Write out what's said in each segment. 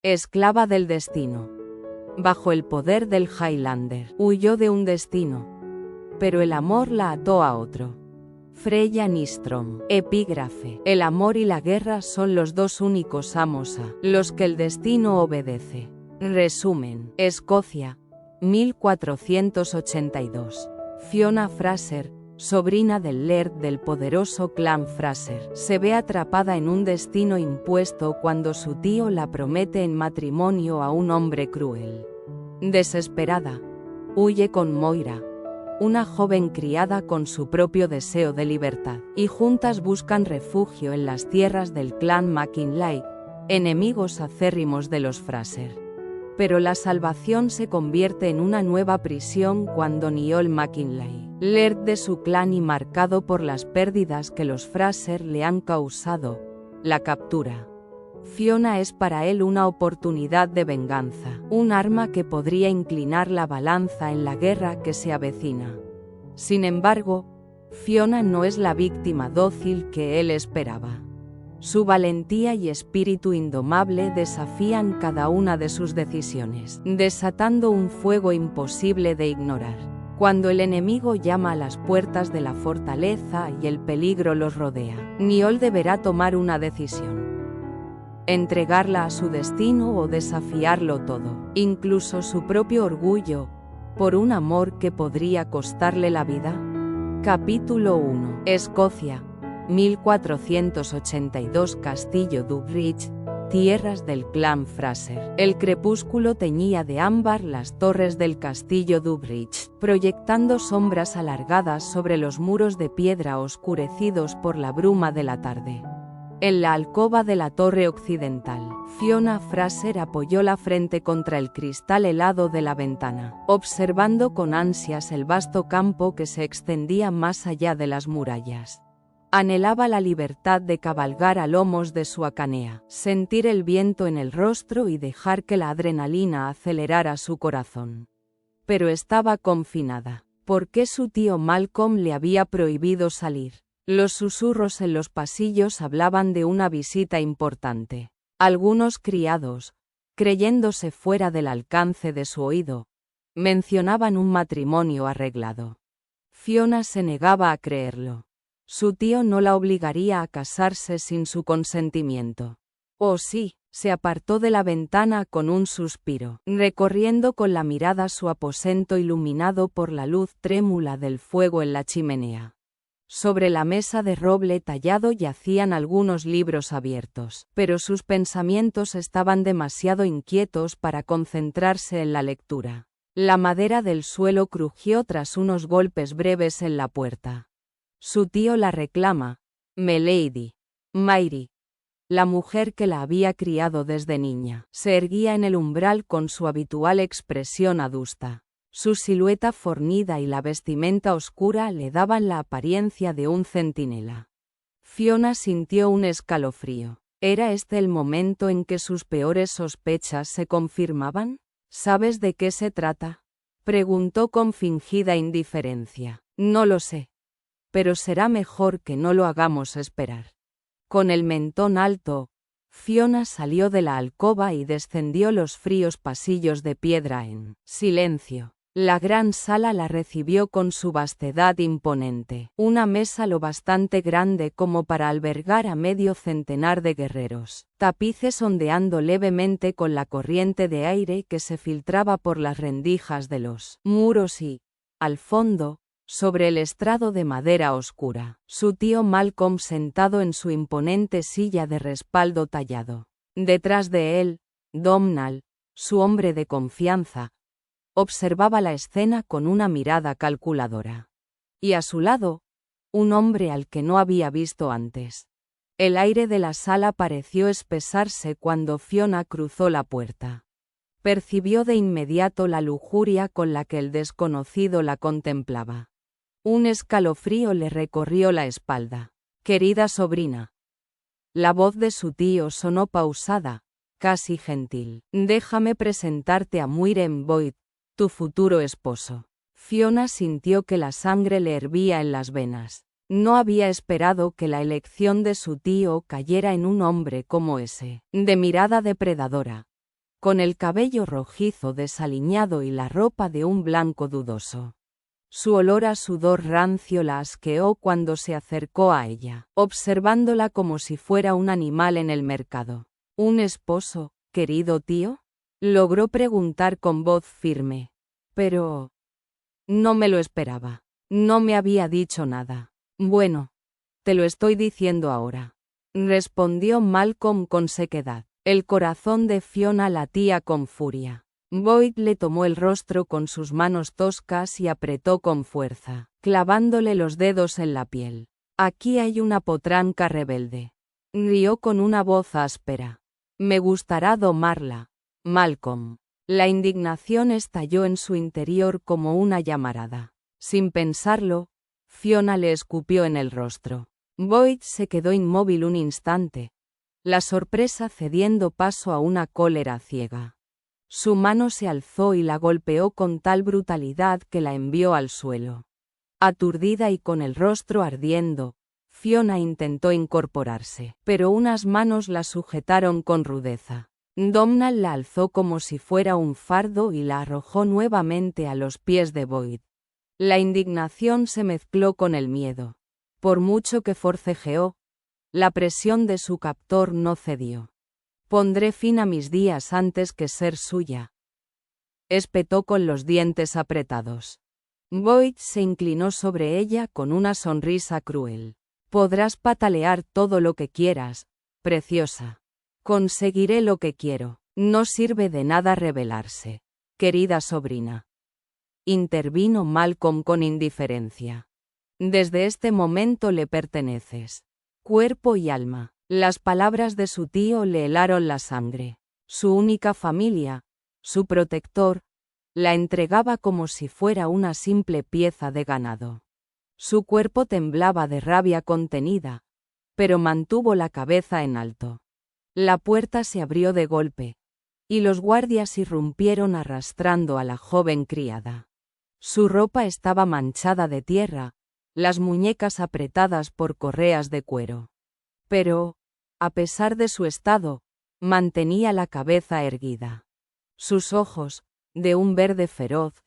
esclava del destino. Bajo el poder del Highlander, huyó de un destino, pero el amor la ató a otro. Freya Nystrom. Epígrafe. El amor y la guerra son los dos únicos amos a los que el destino obedece. Resumen. Escocia, 1482. Fiona Fraser, sobrina del Laird del poderoso clan Fraser, se ve atrapada en un destino impuesto cuando su tío la promete en matrimonio a un hombre cruel. Desesperada, huye con Moira, una joven criada con su propio deseo de libertad, y juntas buscan refugio en las tierras del clan McKinley, enemigos acérrimos de los Fraser. Pero la salvación se convierte en una nueva prisión cuando Niall McKinley, Laird de su clan y marcado por las pérdidas que los Fraser le han causado, la captura. Fiona es para él una oportunidad de venganza, un arma que podría inclinar la balanza en la guerra que se avecina. Sin embargo, Fiona no es la víctima dócil que él esperaba. Su valentía y espíritu indomable desafían cada una de sus decisiones, desatando un fuego imposible de ignorar. Cuando el enemigo llama a las puertas de la fortaleza y el peligro los rodea, Niall deberá tomar una decisión. Entregarla a su destino o desafiarlo todo, incluso su propio orgullo, por un amor que podría costarle la vida. Capítulo 1. Escocia, 1482. Castillo Dubridge, tierras del clan Fraser. El crepúsculo teñía de ámbar las torres del castillo Dubridge, proyectando sombras alargadas sobre los muros de piedra oscurecidos por la bruma de la tarde. En la alcoba de la torre occidental, Fiona Fraser apoyó la frente contra el cristal helado de la ventana, observando con ansias el vasto campo que se extendía más allá de las murallas. Anhelaba la libertad de cabalgar a lomos de su acanea, sentir el viento en el rostro y dejar que la adrenalina acelerara su corazón. Pero estaba confinada. ¿Por qué su tío Malcolm le había prohibido salir? Los susurros en los pasillos hablaban de una visita importante. Algunos criados, creyéndose fuera del alcance de su oído, mencionaban un matrimonio arreglado. Fiona se negaba a creerlo. Su tío no la obligaría a casarse sin su consentimiento. Oh sí, se apartó de la ventana con un suspiro, recorriendo con la mirada su aposento iluminado por la luz trémula del fuego en la chimenea. Sobre la mesa de roble tallado yacían algunos libros abiertos, pero sus pensamientos estaban demasiado inquietos para concentrarse en la lectura. La madera del suelo crujió tras unos golpes breves en la puerta. Su tío la reclama, Milady. Mary, la mujer que la había criado desde niña, se erguía en el umbral con su habitual expresión adusta. Su silueta fornida y la vestimenta oscura le daban la apariencia de un centinela. Fiona sintió un escalofrío. ¿Era este el momento en que sus peores sospechas se confirmaban? ¿Sabes de qué se trata?, preguntó con fingida indiferencia. No lo sé. Pero será mejor que no lo hagamos esperar. Con el mentón alto, Fiona salió de la alcoba y descendió los fríos pasillos de piedra en silencio. La gran sala la recibió con su vastedad imponente, una mesa lo bastante grande como para albergar a medio centenar de guerreros, tapices ondeando levemente con la corriente de aire que se filtraba por las rendijas de los muros y, al fondo, sobre el estrado de madera oscura, su tío Malcolm sentado en su imponente silla de respaldo tallado. Detrás de él, Domhnall, su hombre de confianza, observaba la escena con una mirada calculadora. Y a su lado, un hombre al que no había visto antes. El aire de la sala pareció espesarse cuando Fiona cruzó la puerta. Percibió de inmediato la lujuria con la que el desconocido la contemplaba. Un escalofrío le recorrió la espalda. Querida sobrina. La voz de su tío sonó pausada, casi gentil. Déjame presentarte a Muiren Boyd, tu futuro esposo. Fiona sintió que la sangre le hervía en las venas. No había esperado que la elección de su tío cayera en un hombre como ese, de mirada depredadora, con el cabello rojizo desaliñado y la ropa de un blanco dudoso. Su olor a sudor rancio la asqueó cuando se acercó a ella, observándola como si fuera un animal en el mercado. ¿Un esposo, querido tío?, logró preguntar con voz firme. Pero... no me lo esperaba. No me había dicho nada. Bueno, te lo estoy diciendo ahora, respondió Malcolm con sequedad. El corazón de Fiona latía con furia. Boyd le tomó el rostro con sus manos toscas y apretó con fuerza, clavándole los dedos en la piel. Aquí hay una potranca rebelde. Rió con una voz áspera. Me gustará domarla, Malcolm. La indignación estalló en su interior como una llamarada. Sin pensarlo, Fiona le escupió en el rostro. Boyd se quedó inmóvil un instante, la sorpresa cediendo paso a una cólera ciega. Su mano se alzó y la golpeó con tal brutalidad que la envió al suelo. Aturdida y con el rostro ardiendo, Fiona intentó incorporarse, pero unas manos la sujetaron con rudeza. Domhnall la alzó como si fuera un fardo y la arrojó nuevamente a los pies de Boyd. La indignación se mezcló con el miedo. Por mucho que forcejeó, la presión de su captor no cedió. Pondré fin a mis días antes que ser suya, espetó con los dientes apretados. Boyd se inclinó sobre ella con una sonrisa cruel. Podrás patalear todo lo que quieras, preciosa. Conseguiré lo que quiero. No sirve de nada rebelarse, querida sobrina. Intervino Malcolm con indiferencia. Desde este momento le perteneces, cuerpo y alma. Las palabras de su tío le helaron la sangre. Su única familia, su protector, la entregaba como si fuera una simple pieza de ganado. Su cuerpo temblaba de rabia contenida, pero mantuvo la cabeza en alto. La puerta se abrió de golpe, y los guardias irrumpieron arrastrando a la joven criada. Su ropa estaba manchada de tierra, las muñecas apretadas por correas de cuero. Pero, a pesar de su estado, mantenía la cabeza erguida. Sus ojos, de un verde feroz,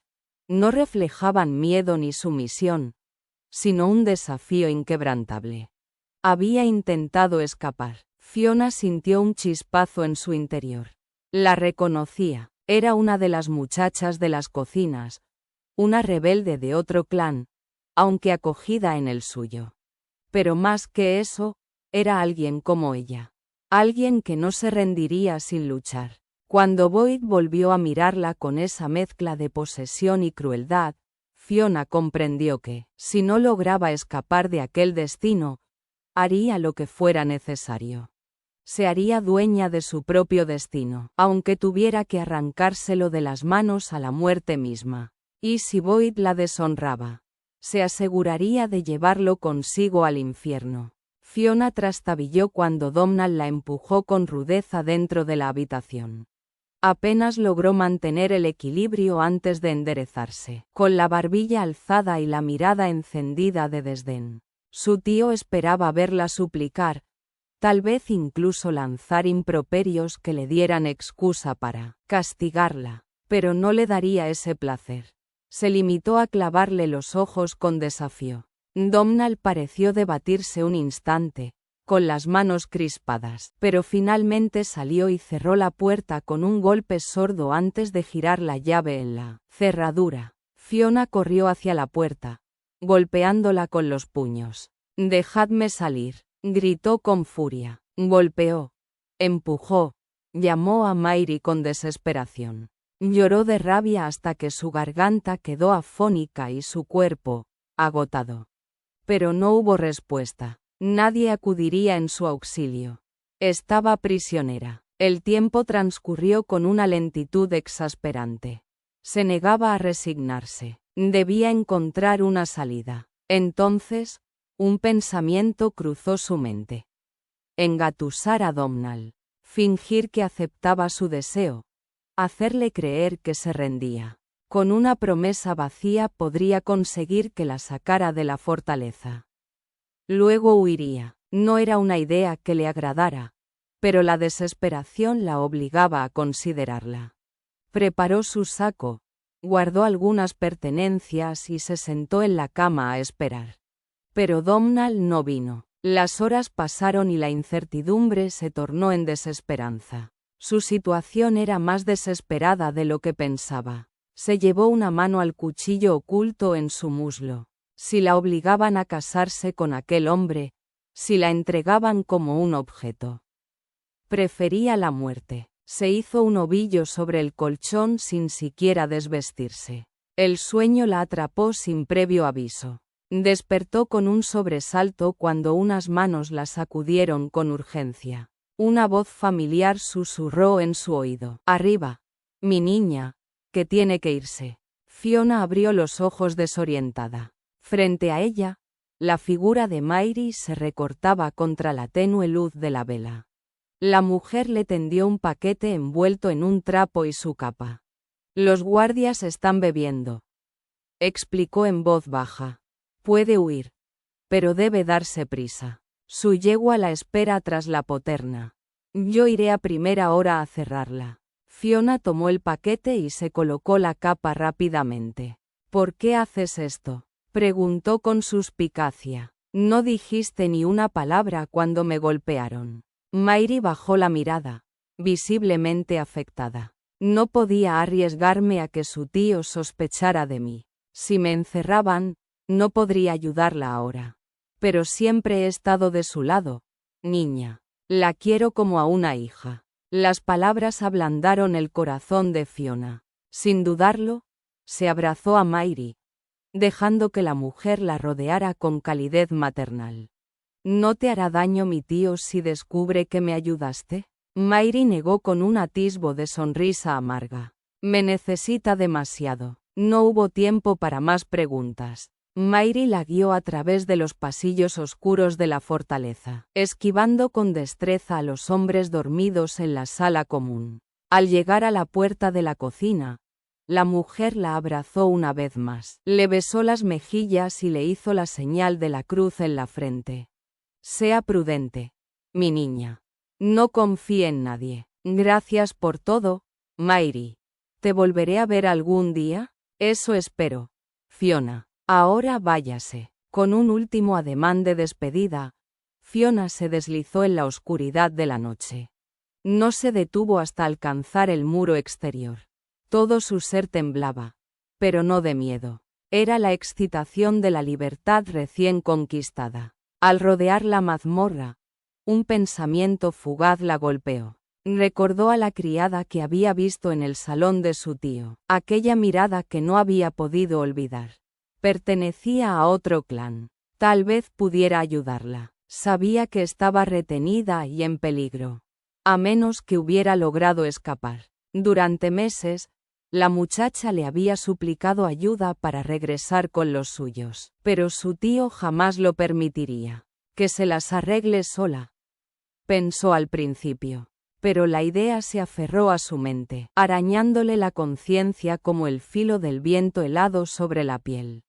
no reflejaban miedo ni sumisión, sino un desafío inquebrantable. Había intentado escapar. Fiona sintió un chispazo en su interior. La reconocía. Era una de las muchachas de las cocinas, una rebelde de otro clan, aunque acogida en el suyo. Pero más que eso, era alguien como ella. Alguien que no se rendiría sin luchar. Cuando Boyd volvió a mirarla con esa mezcla de posesión y crueldad, Fiona comprendió que, si no lograba escapar de aquel destino, haría lo que fuera necesario. Se haría dueña de su propio destino, aunque tuviera que arrancárselo de las manos a la muerte misma. Y si Boyd la deshonraba, se aseguraría de llevarlo consigo al infierno. Fiona trastabilló cuando Domhnall la empujó con rudeza dentro de la habitación. Apenas logró mantener el equilibrio antes de enderezarse, con la barbilla alzada y la mirada encendida de desdén. Su tío esperaba verla suplicar, tal vez incluso lanzar improperios que le dieran excusa para castigarla, pero no le daría ese placer. Se limitó a clavarle los ojos con desafío. Domhnall pareció debatirse un instante, con las manos crispadas, pero finalmente salió y cerró la puerta con un golpe sordo antes de girar la llave en la cerradura. Fiona corrió hacia la puerta, golpeándola con los puños. «Dejadme salir», gritó con furia. Golpeó, empujó, llamó a Mary con desesperación. Lloró de rabia hasta que su garganta quedó afónica y su cuerpo, agotado. Pero no hubo respuesta. Nadie acudiría en su auxilio. Estaba prisionera. El tiempo transcurrió con una lentitud exasperante. Se negaba a resignarse. Debía encontrar una salida. Entonces, un pensamiento cruzó su mente. Engatusar a Domhnall. Fingir que aceptaba su deseo. Hacerle creer que se rendía. Con una promesa vacía podría conseguir que la sacara de la fortaleza. Luego huiría. No era una idea que le agradara, pero la desesperación la obligaba a considerarla. Preparó su saco, guardó algunas pertenencias y se sentó en la cama a esperar. Pero Domnall no vino. Las horas pasaron y la incertidumbre se tornó en desesperanza. Su situación era más desesperada de lo que pensaba. Se llevó una mano al cuchillo oculto en su muslo. Si la obligaban a casarse con aquel hombre, si la entregaban como un objeto. Prefería la muerte. Se hizo un ovillo sobre el colchón sin siquiera desvestirse. El sueño la atrapó sin previo aviso. Despertó con un sobresalto cuando unas manos la sacudieron con urgencia. Una voz familiar susurró en su oído. «Arriba, mi niña, que tiene que irse». Fiona abrió los ojos desorientada. Frente a ella, la figura de Mairy se recortaba contra la tenue luz de la vela. La mujer le tendió un paquete envuelto en un trapo y su capa. «Los guardias están bebiendo», explicó en voz baja. «Puede huir, pero debe darse prisa. Su yegua la espera tras la poterna. Yo iré a primera hora a cerrarla». Fiona tomó el paquete y se colocó la capa rápidamente. «¿Por qué haces esto?», preguntó con suspicacia. «No dijiste ni una palabra cuando me golpearon». Mairy bajó la mirada, visiblemente afectada. «No podía arriesgarme a que su tío sospechara de mí. Si me encerraban, no podría ayudarla ahora. Pero siempre he estado de su lado, niña. La quiero como a una hija». Las palabras ablandaron el corazón de Fiona. Sin dudarlo, se abrazó a Mairy, dejando que la mujer la rodeara con calidez maternal. «¿No te hará daño mi tío si descubre que me ayudaste?». Mairy negó con un atisbo de sonrisa amarga. «Me necesita demasiado». No hubo tiempo para más preguntas. Mairy la guió a través de los pasillos oscuros de la fortaleza, esquivando con destreza a los hombres dormidos en la sala común. Al llegar a la puerta de la cocina, la mujer la abrazó una vez más, le besó las mejillas y le hizo la señal de la cruz en la frente. «Sea prudente, mi niña. No confíe en nadie. Gracias por todo, Mairy. ¿Te volveré a ver algún día?». «Eso espero, Fiona. Ahora váyase». Con un último ademán de despedida, Fiona se deslizó en la oscuridad de la noche. No se detuvo hasta alcanzar el muro exterior. Todo su ser temblaba, pero no de miedo. Era la excitación de la libertad recién conquistada. Al rodear la mazmorra, un pensamiento fugaz la golpeó. Recordó a la criada que había visto en el salón de su tío, aquella mirada que no había podido olvidar. Pertenecía a otro clan. Tal vez pudiera ayudarla. Sabía que estaba retenida y en peligro. A menos que hubiera logrado escapar. Durante meses, la muchacha le había suplicado ayuda para regresar con los suyos, pero su tío jamás lo permitiría. Que se las arregle sola, pensó al principio. Pero la idea se aferró a su mente, arañándole la conciencia como el filo del viento helado sobre la piel.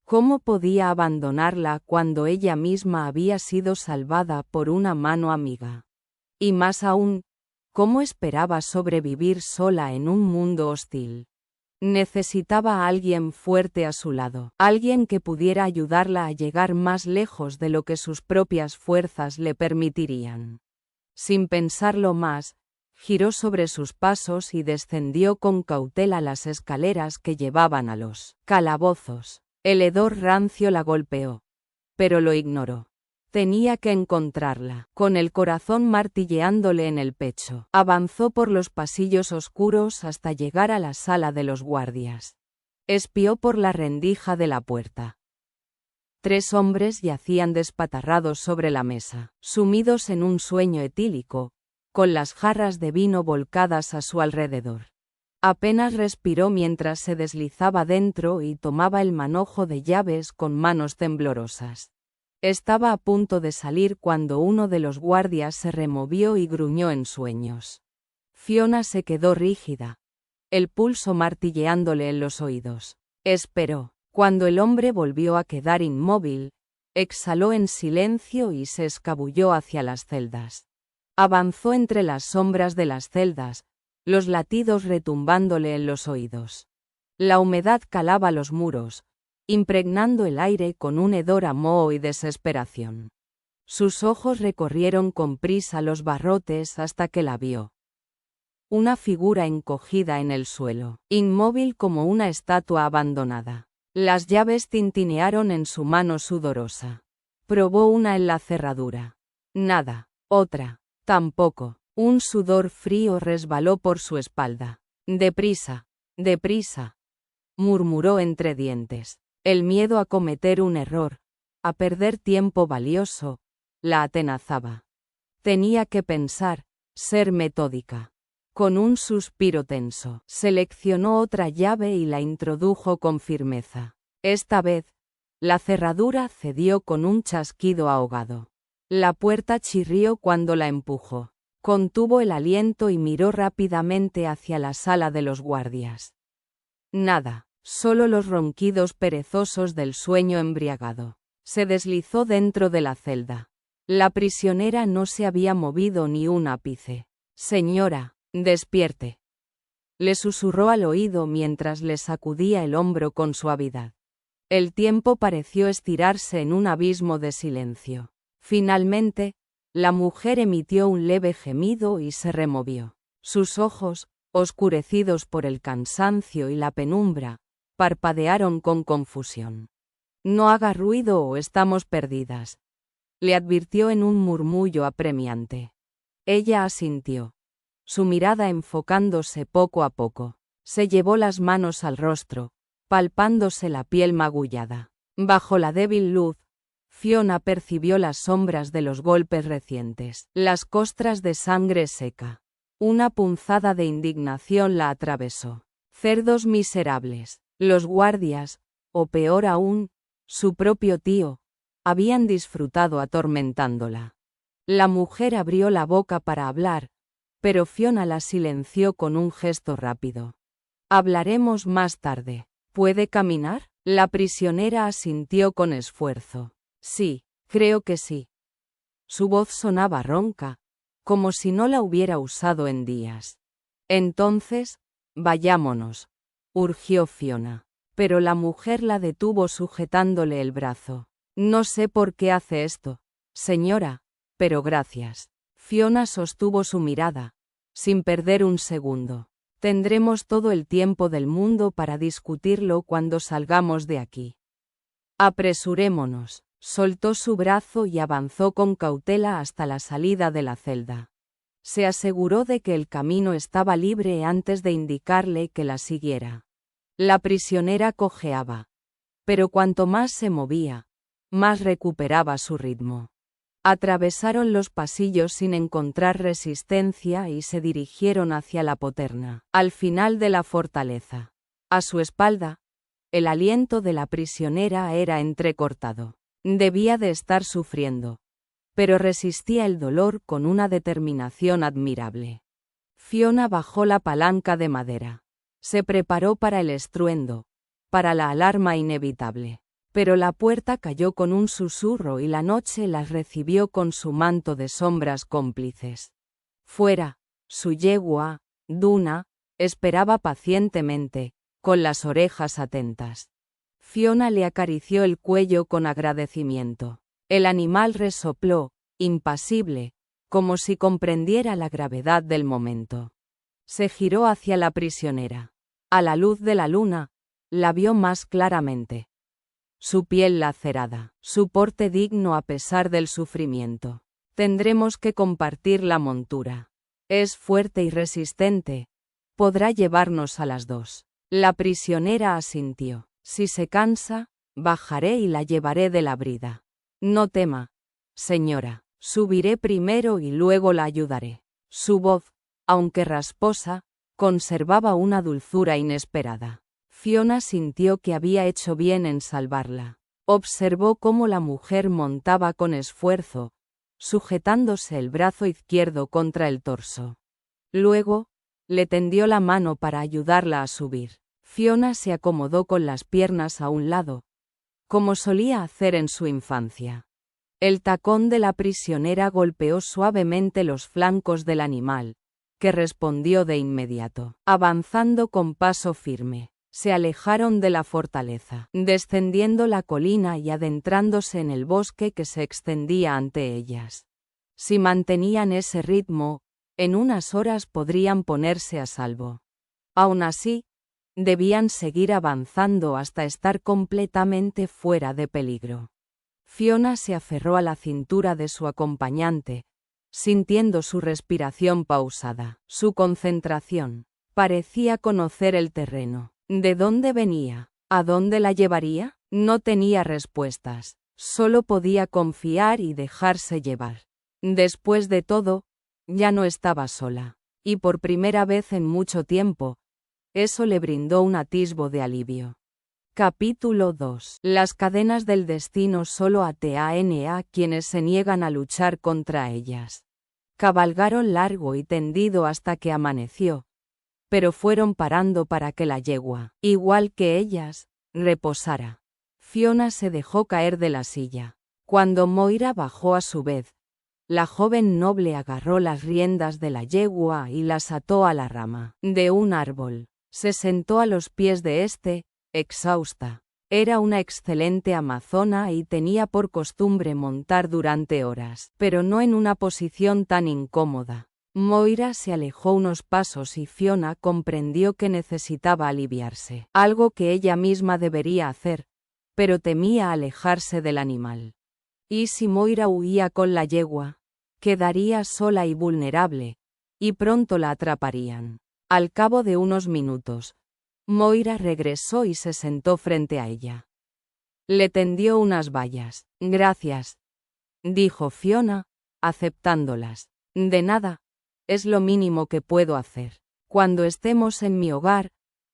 ¿Cómo podía abandonarla cuando ella misma había sido salvada por una mano amiga? Y más aún, ¿cómo esperaba sobrevivir sola en un mundo hostil? Necesitaba a alguien fuerte a su lado, alguien que pudiera ayudarla a llegar más lejos de lo que sus propias fuerzas le permitirían. Sin pensarlo más, giró sobre sus pasos y descendió con cautela las escaleras que llevaban a los calabozos. El hedor rancio la golpeó, pero lo ignoró. Tenía que encontrarla. Con el corazón martilleándole en el pecho, avanzó por los pasillos oscuros hasta llegar a la sala de los guardias. Espió por la rendija de la puerta. 3 hombres yacían despatarrados sobre la mesa, sumidos en un sueño etílico, con las jarras de vino volcadas a su alrededor. Apenas respiró mientras se deslizaba dentro y tomaba el manojo de llaves con manos temblorosas. Estaba a punto de salir cuando uno de los guardias se removió y gruñó en sueños. Fiona se quedó rígida, el pulso martilleándole en los oídos. Esperó. Cuando el hombre volvió a quedar inmóvil, exhaló en silencio y se escabulló hacia las celdas. Avanzó entre las sombras de las celdas, los latidos retumbándole en los oídos. La humedad calaba los muros, impregnando el aire con un hedor a moho y desesperación. Sus ojos recorrieron con prisa los barrotes hasta que la vio. Una figura encogida en el suelo, inmóvil como una estatua abandonada. Las llaves tintinearon en su mano sudorosa. Probó una en la cerradura. Nada. Otra. Tampoco. Un sudor frío resbaló por su espalda. Deprisa. Deprisa. Murmuró entre dientes. El miedo a cometer un error, a perder tiempo valioso, la atenazaba. Tenía que pensar, ser metódica. Con un suspiro tenso, seleccionó otra llave y la introdujo con firmeza. Esta vez, la cerradura cedió con un chasquido ahogado. La puerta chirrió cuando la empujó. Contuvo el aliento y miró rápidamente hacia la sala de los guardias. Nada, solo los ronquidos perezosos del sueño embriagado. Se deslizó dentro de la celda. La prisionera no se había movido ni un ápice. Señora, despierte. Le susurró al oído mientras le sacudía el hombro con suavidad. El tiempo pareció estirarse en un abismo de silencio. Finalmente, la mujer emitió un leve gemido y se removió. Sus ojos, oscurecidos por el cansancio y la penumbra, parpadearon con confusión. No haga ruido o estamos perdidas, le advirtió en un murmullo apremiante. Ella asintió. Su mirada enfocándose poco a poco. Se llevó las manos al rostro, palpándose la piel magullada. Bajo la débil luz, Fiona percibió las sombras de los golpes recientes, las costras de sangre seca. Una punzada de indignación la atravesó. Cerdos miserables. Los guardias, o peor aún, su propio tío, habían disfrutado atormentándola. La mujer abrió la boca para hablar, pero Fiona la silenció con un gesto rápido. Hablaremos más tarde. ¿Puede caminar? La prisionera asintió con esfuerzo. Sí, creo que sí. Su voz sonaba ronca, como si no la hubiera usado en días. Entonces, vayámonos, urgió Fiona. Pero la mujer la detuvo sujetándole el brazo. No sé por qué hace esto, señora, pero gracias. Fiona sostuvo su mirada, sin perder un segundo. Tendremos todo el tiempo del mundo para discutirlo cuando salgamos de aquí. Apresurémonos. Soltó su brazo y avanzó con cautela hasta la salida de la celda. Se aseguró de que el camino estaba libre antes de indicarle que la siguiera. La prisionera cojeaba. Pero cuanto más se movía, más recuperaba su ritmo. Atravesaron los pasillos sin encontrar resistencia y se dirigieron hacia la poterna, al final de la fortaleza. A su espalda, el aliento de la prisionera era entrecortado. Debía de estar sufriendo, pero resistía el dolor con una determinación admirable. Fiona bajó la palanca de madera. Se preparó para el estruendo, para la alarma inevitable. Pero la puerta cayó con un susurro y la noche las recibió con su manto de sombras cómplices. Fuera, su yegua, Duna, esperaba pacientemente, con las orejas atentas. Fiona le acarició el cuello con agradecimiento. El animal resopló, impasible, como si comprendiera la gravedad del momento. Se giró hacia la prisionera. A la luz de la luna, la vio más claramente. Su piel lacerada, su porte digno a pesar del sufrimiento. Tendremos que compartir la montura. Es fuerte y resistente. Podrá llevarnos a las dos. La prisionera asintió. Si se cansa, bajaré y la llevaré de la brida. No tema, señora. Subiré primero y luego la ayudaré. Su voz, aunque rasposa, conservaba una dulzura inesperada. Fiona sintió que había hecho bien en salvarla. Observó cómo la mujer montaba con esfuerzo, sujetándose el brazo izquierdo contra el torso. Luego, le tendió la mano para ayudarla a subir. Fiona se acomodó con las piernas a un lado, como solía hacer en su infancia. El tacón de la prisionera golpeó suavemente los flancos del animal, que respondió de inmediato. Avanzando con paso firme, se alejaron de la fortaleza, descendiendo la colina y adentrándose en el bosque que se extendía ante ellas. Si mantenían ese ritmo, en unas horas podrían ponerse a salvo. Aún así, debían seguir avanzando hasta estar completamente fuera de peligro. Fiona se aferró a la cintura de su acompañante, sintiendo su respiración pausada. Su concentración. Parecía conocer el terreno. ¿De dónde venía? ¿A dónde la llevaría? No tenía respuestas. Solo podía confiar y dejarse llevar. Después de todo, ya no estaba sola. Y por primera vez en mucho tiempo, eso le brindó un atisbo de alivio. Capítulo 2. Las cadenas del destino solo atan a quienes se niegan a luchar contra ellas. Cabalgaron largo y tendido hasta que amaneció, pero fueron parando para que la yegua, igual que ellas, reposara. Fiona se dejó caer de la silla. Cuando Moira bajó a su vez, la joven noble agarró las riendas de la yegua y las ató a la rama de un árbol. Se sentó a los pies de este, exhausta. Era una excelente amazona y tenía por costumbre montar durante horas, pero no en una posición tan incómoda. Moira se alejó unos pasos y Fiona comprendió que necesitaba aliviarse, algo que ella misma debería hacer, pero temía alejarse del animal. ¿Y si Moira huía con la yegua? Quedaría sola y vulnerable, y pronto la atraparían. Al cabo de unos minutos, Moira regresó y se sentó frente a ella. Le tendió unas bayas. «Gracias», dijo Fiona, aceptándolas. «De nada, es lo mínimo que puedo hacer. Cuando estemos en mi hogar,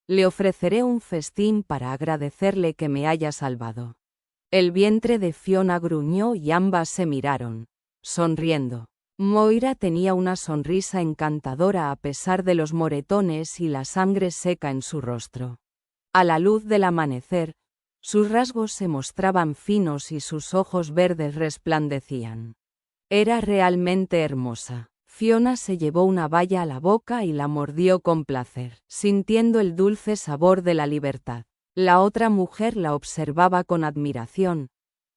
le ofreceré un festín para agradecerle que me haya salvado». El vientre de Fiona gruñó y ambas se miraron, sonriendo. Moira tenía una sonrisa encantadora a pesar de los moretones y la sangre seca en su rostro. A la luz del amanecer, sus rasgos se mostraban finos y sus ojos verdes resplandecían. Era realmente hermosa. Fiona se llevó una baya a la boca y la mordió con placer, sintiendo el dulce sabor de la libertad. La otra mujer la observaba con admiración,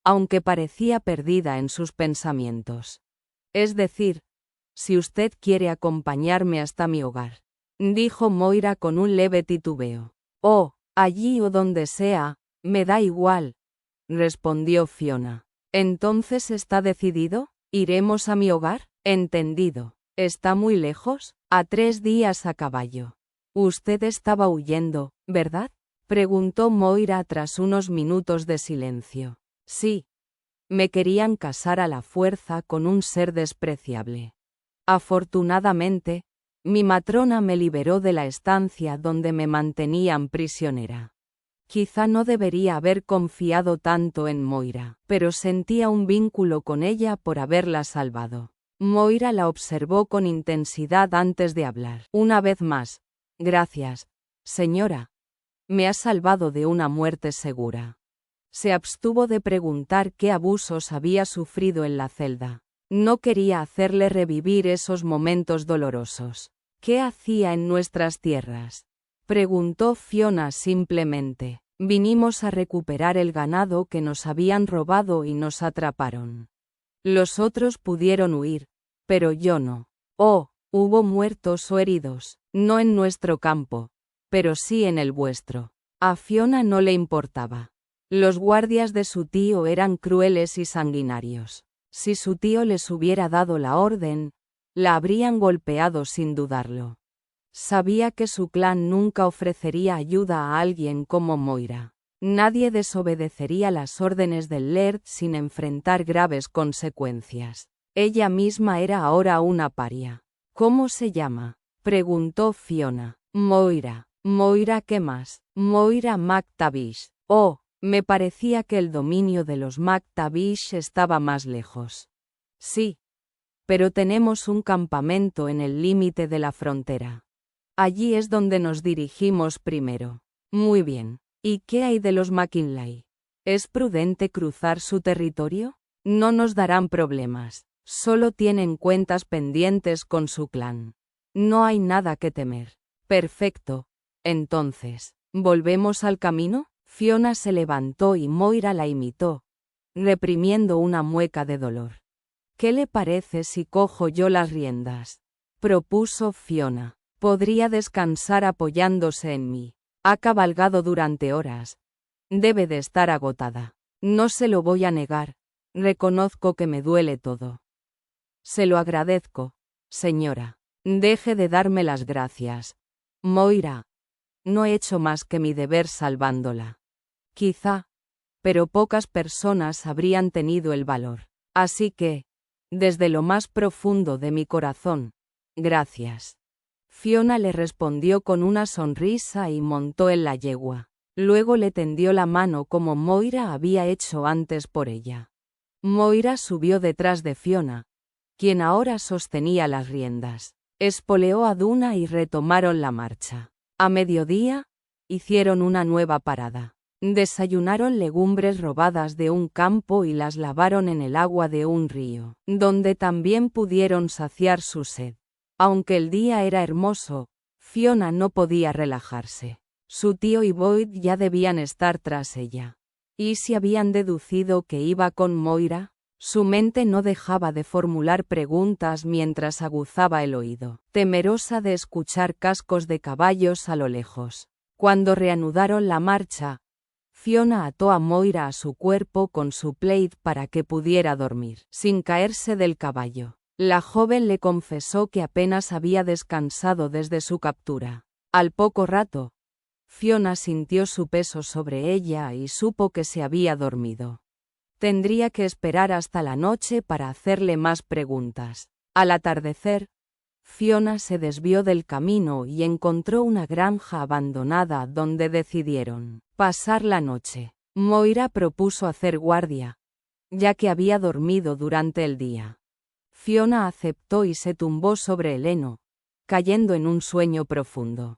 aunque parecía perdida en sus pensamientos. «Es decir, si usted quiere acompañarme hasta mi hogar», dijo Moira con un leve titubeo. «Oh, allí o donde sea, me da igual», respondió Fiona. «¿Entonces está decidido? ¿Iremos a mi hogar?» «Entendido. ¿Está muy lejos?» «A 3 días a caballo». «Usted estaba huyendo, ¿verdad?», preguntó Moira tras unos minutos de silencio. «Sí. Me querían casar a la fuerza con un ser despreciable. Afortunadamente, mi matrona me liberó de la estancia donde me mantenían prisionera». Quizá no debería haber confiado tanto en Moira, pero sentía un vínculo con ella por haberla salvado. Moira la observó con intensidad antes de hablar. «Una vez más, gracias, señora. Me ha salvado de una muerte segura». Se abstuvo de preguntar qué abusos había sufrido en la celda. No quería hacerle revivir esos momentos dolorosos. «¿Qué hacía en nuestras tierras?», preguntó Fiona simplemente. «Vinimos a recuperar el ganado que nos habían robado y nos atraparon. Los otros pudieron huir, pero yo no». «Oh, hubo muertos o heridos». «No en nuestro campo, pero sí en el vuestro». A Fiona no le importaba. Los guardias de su tío eran crueles y sanguinarios. Si su tío les hubiera dado la orden, la habrían golpeado sin dudarlo. Sabía que su clan nunca ofrecería ayuda a alguien como Moira. Nadie desobedecería las órdenes del Laird sin enfrentar graves consecuencias. Ella misma era ahora una paria. «¿Cómo se llama?», preguntó Fiona. «Moira». «Moira, ¿qué más?» «Moira MacTavish». «Oh, me parecía que el dominio de los MacTavish estaba más lejos». «Sí. Pero tenemos un campamento en el límite de la frontera. Allí es donde nos dirigimos primero». «Muy bien. ¿Y qué hay de los McKinley? ¿Es prudente cruzar su territorio?». No nos darán problemas. Solo tienen cuentas pendientes con su clan. No hay nada que temer. Perfecto. Entonces, ¿volvemos al camino? Fiona se levantó y Moira la imitó, reprimiendo una mueca de dolor. ¿Qué le parece si cojo yo las riendas?, propuso Fiona. Podría descansar apoyándose en mí. Ha cabalgado durante horas. Debe de estar agotada. No se lo voy a negar. Reconozco que me duele todo. Se lo agradezco, señora. Deje de darme las gracias. Moira. No he hecho más que mi deber salvándola. Quizá, pero pocas personas habrían tenido el valor. Así que, desde lo más profundo de mi corazón, gracias. Fiona le respondió con una sonrisa y montó en la yegua. Luego le tendió la mano como Moira había hecho antes por ella. Moira subió detrás de Fiona, quien ahora sostenía las riendas. Espoleó a Duna y retomaron la marcha. A mediodía, hicieron una nueva parada. Desayunaron legumbres robadas de un campo y las lavaron en el agua de un río, donde también pudieron saciar su sed. Aunque el día era hermoso, Fiona no podía relajarse. Su tío y Boyd ya debían estar tras ella. ¿Y si habían deducido que iba con Moira? Su mente no dejaba de formular preguntas mientras aguzaba el oído, temerosa de escuchar cascos de caballos a lo lejos. Cuando reanudaron la marcha, Fiona ató a Moira a su cuerpo con su plaid para que pudiera dormir, sin caerse del caballo. La joven le confesó que apenas había descansado desde su captura. Al poco rato, Fiona sintió su peso sobre ella y supo que se había dormido. Tendría que esperar hasta la noche para hacerle más preguntas. Al atardecer, Fiona se desvió del camino y encontró una granja abandonada donde decidieron pasar la noche. Moira propuso hacer guardia, ya que había dormido durante el día. Fiona aceptó y se tumbó sobre el heno, cayendo en un sueño profundo.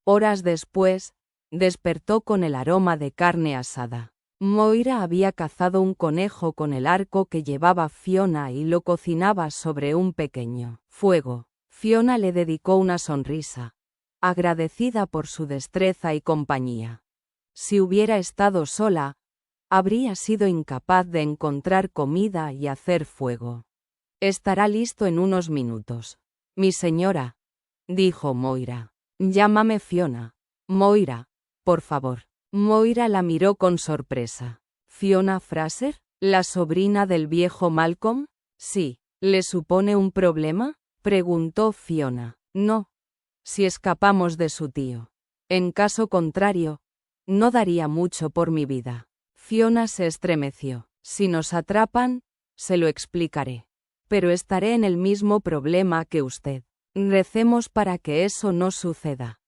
Horas después, despertó con el aroma de carne asada. Moira había cazado un conejo con el arco que llevaba Fiona y lo cocinaba sobre un pequeño fuego. Fiona le dedicó una sonrisa, agradecida por su destreza y compañía. Si hubiera estado sola, habría sido incapaz de encontrar comida y hacer fuego. Estará listo en unos minutos. Mi señora, dijo Moira. Llámame Fiona. Moira, por favor. Moira la miró con sorpresa. ¿Fiona Fraser? ¿La sobrina del viejo Malcolm? Sí. ¿Le supone un problema?, preguntó Fiona. No. Si escapamos de su tío. En caso contrario, no daría mucho por mi vida. Fiona se estremeció. Si nos atrapan, se lo explicaré. Pero estaré en el mismo problema que usted. Recemos para que eso no suceda.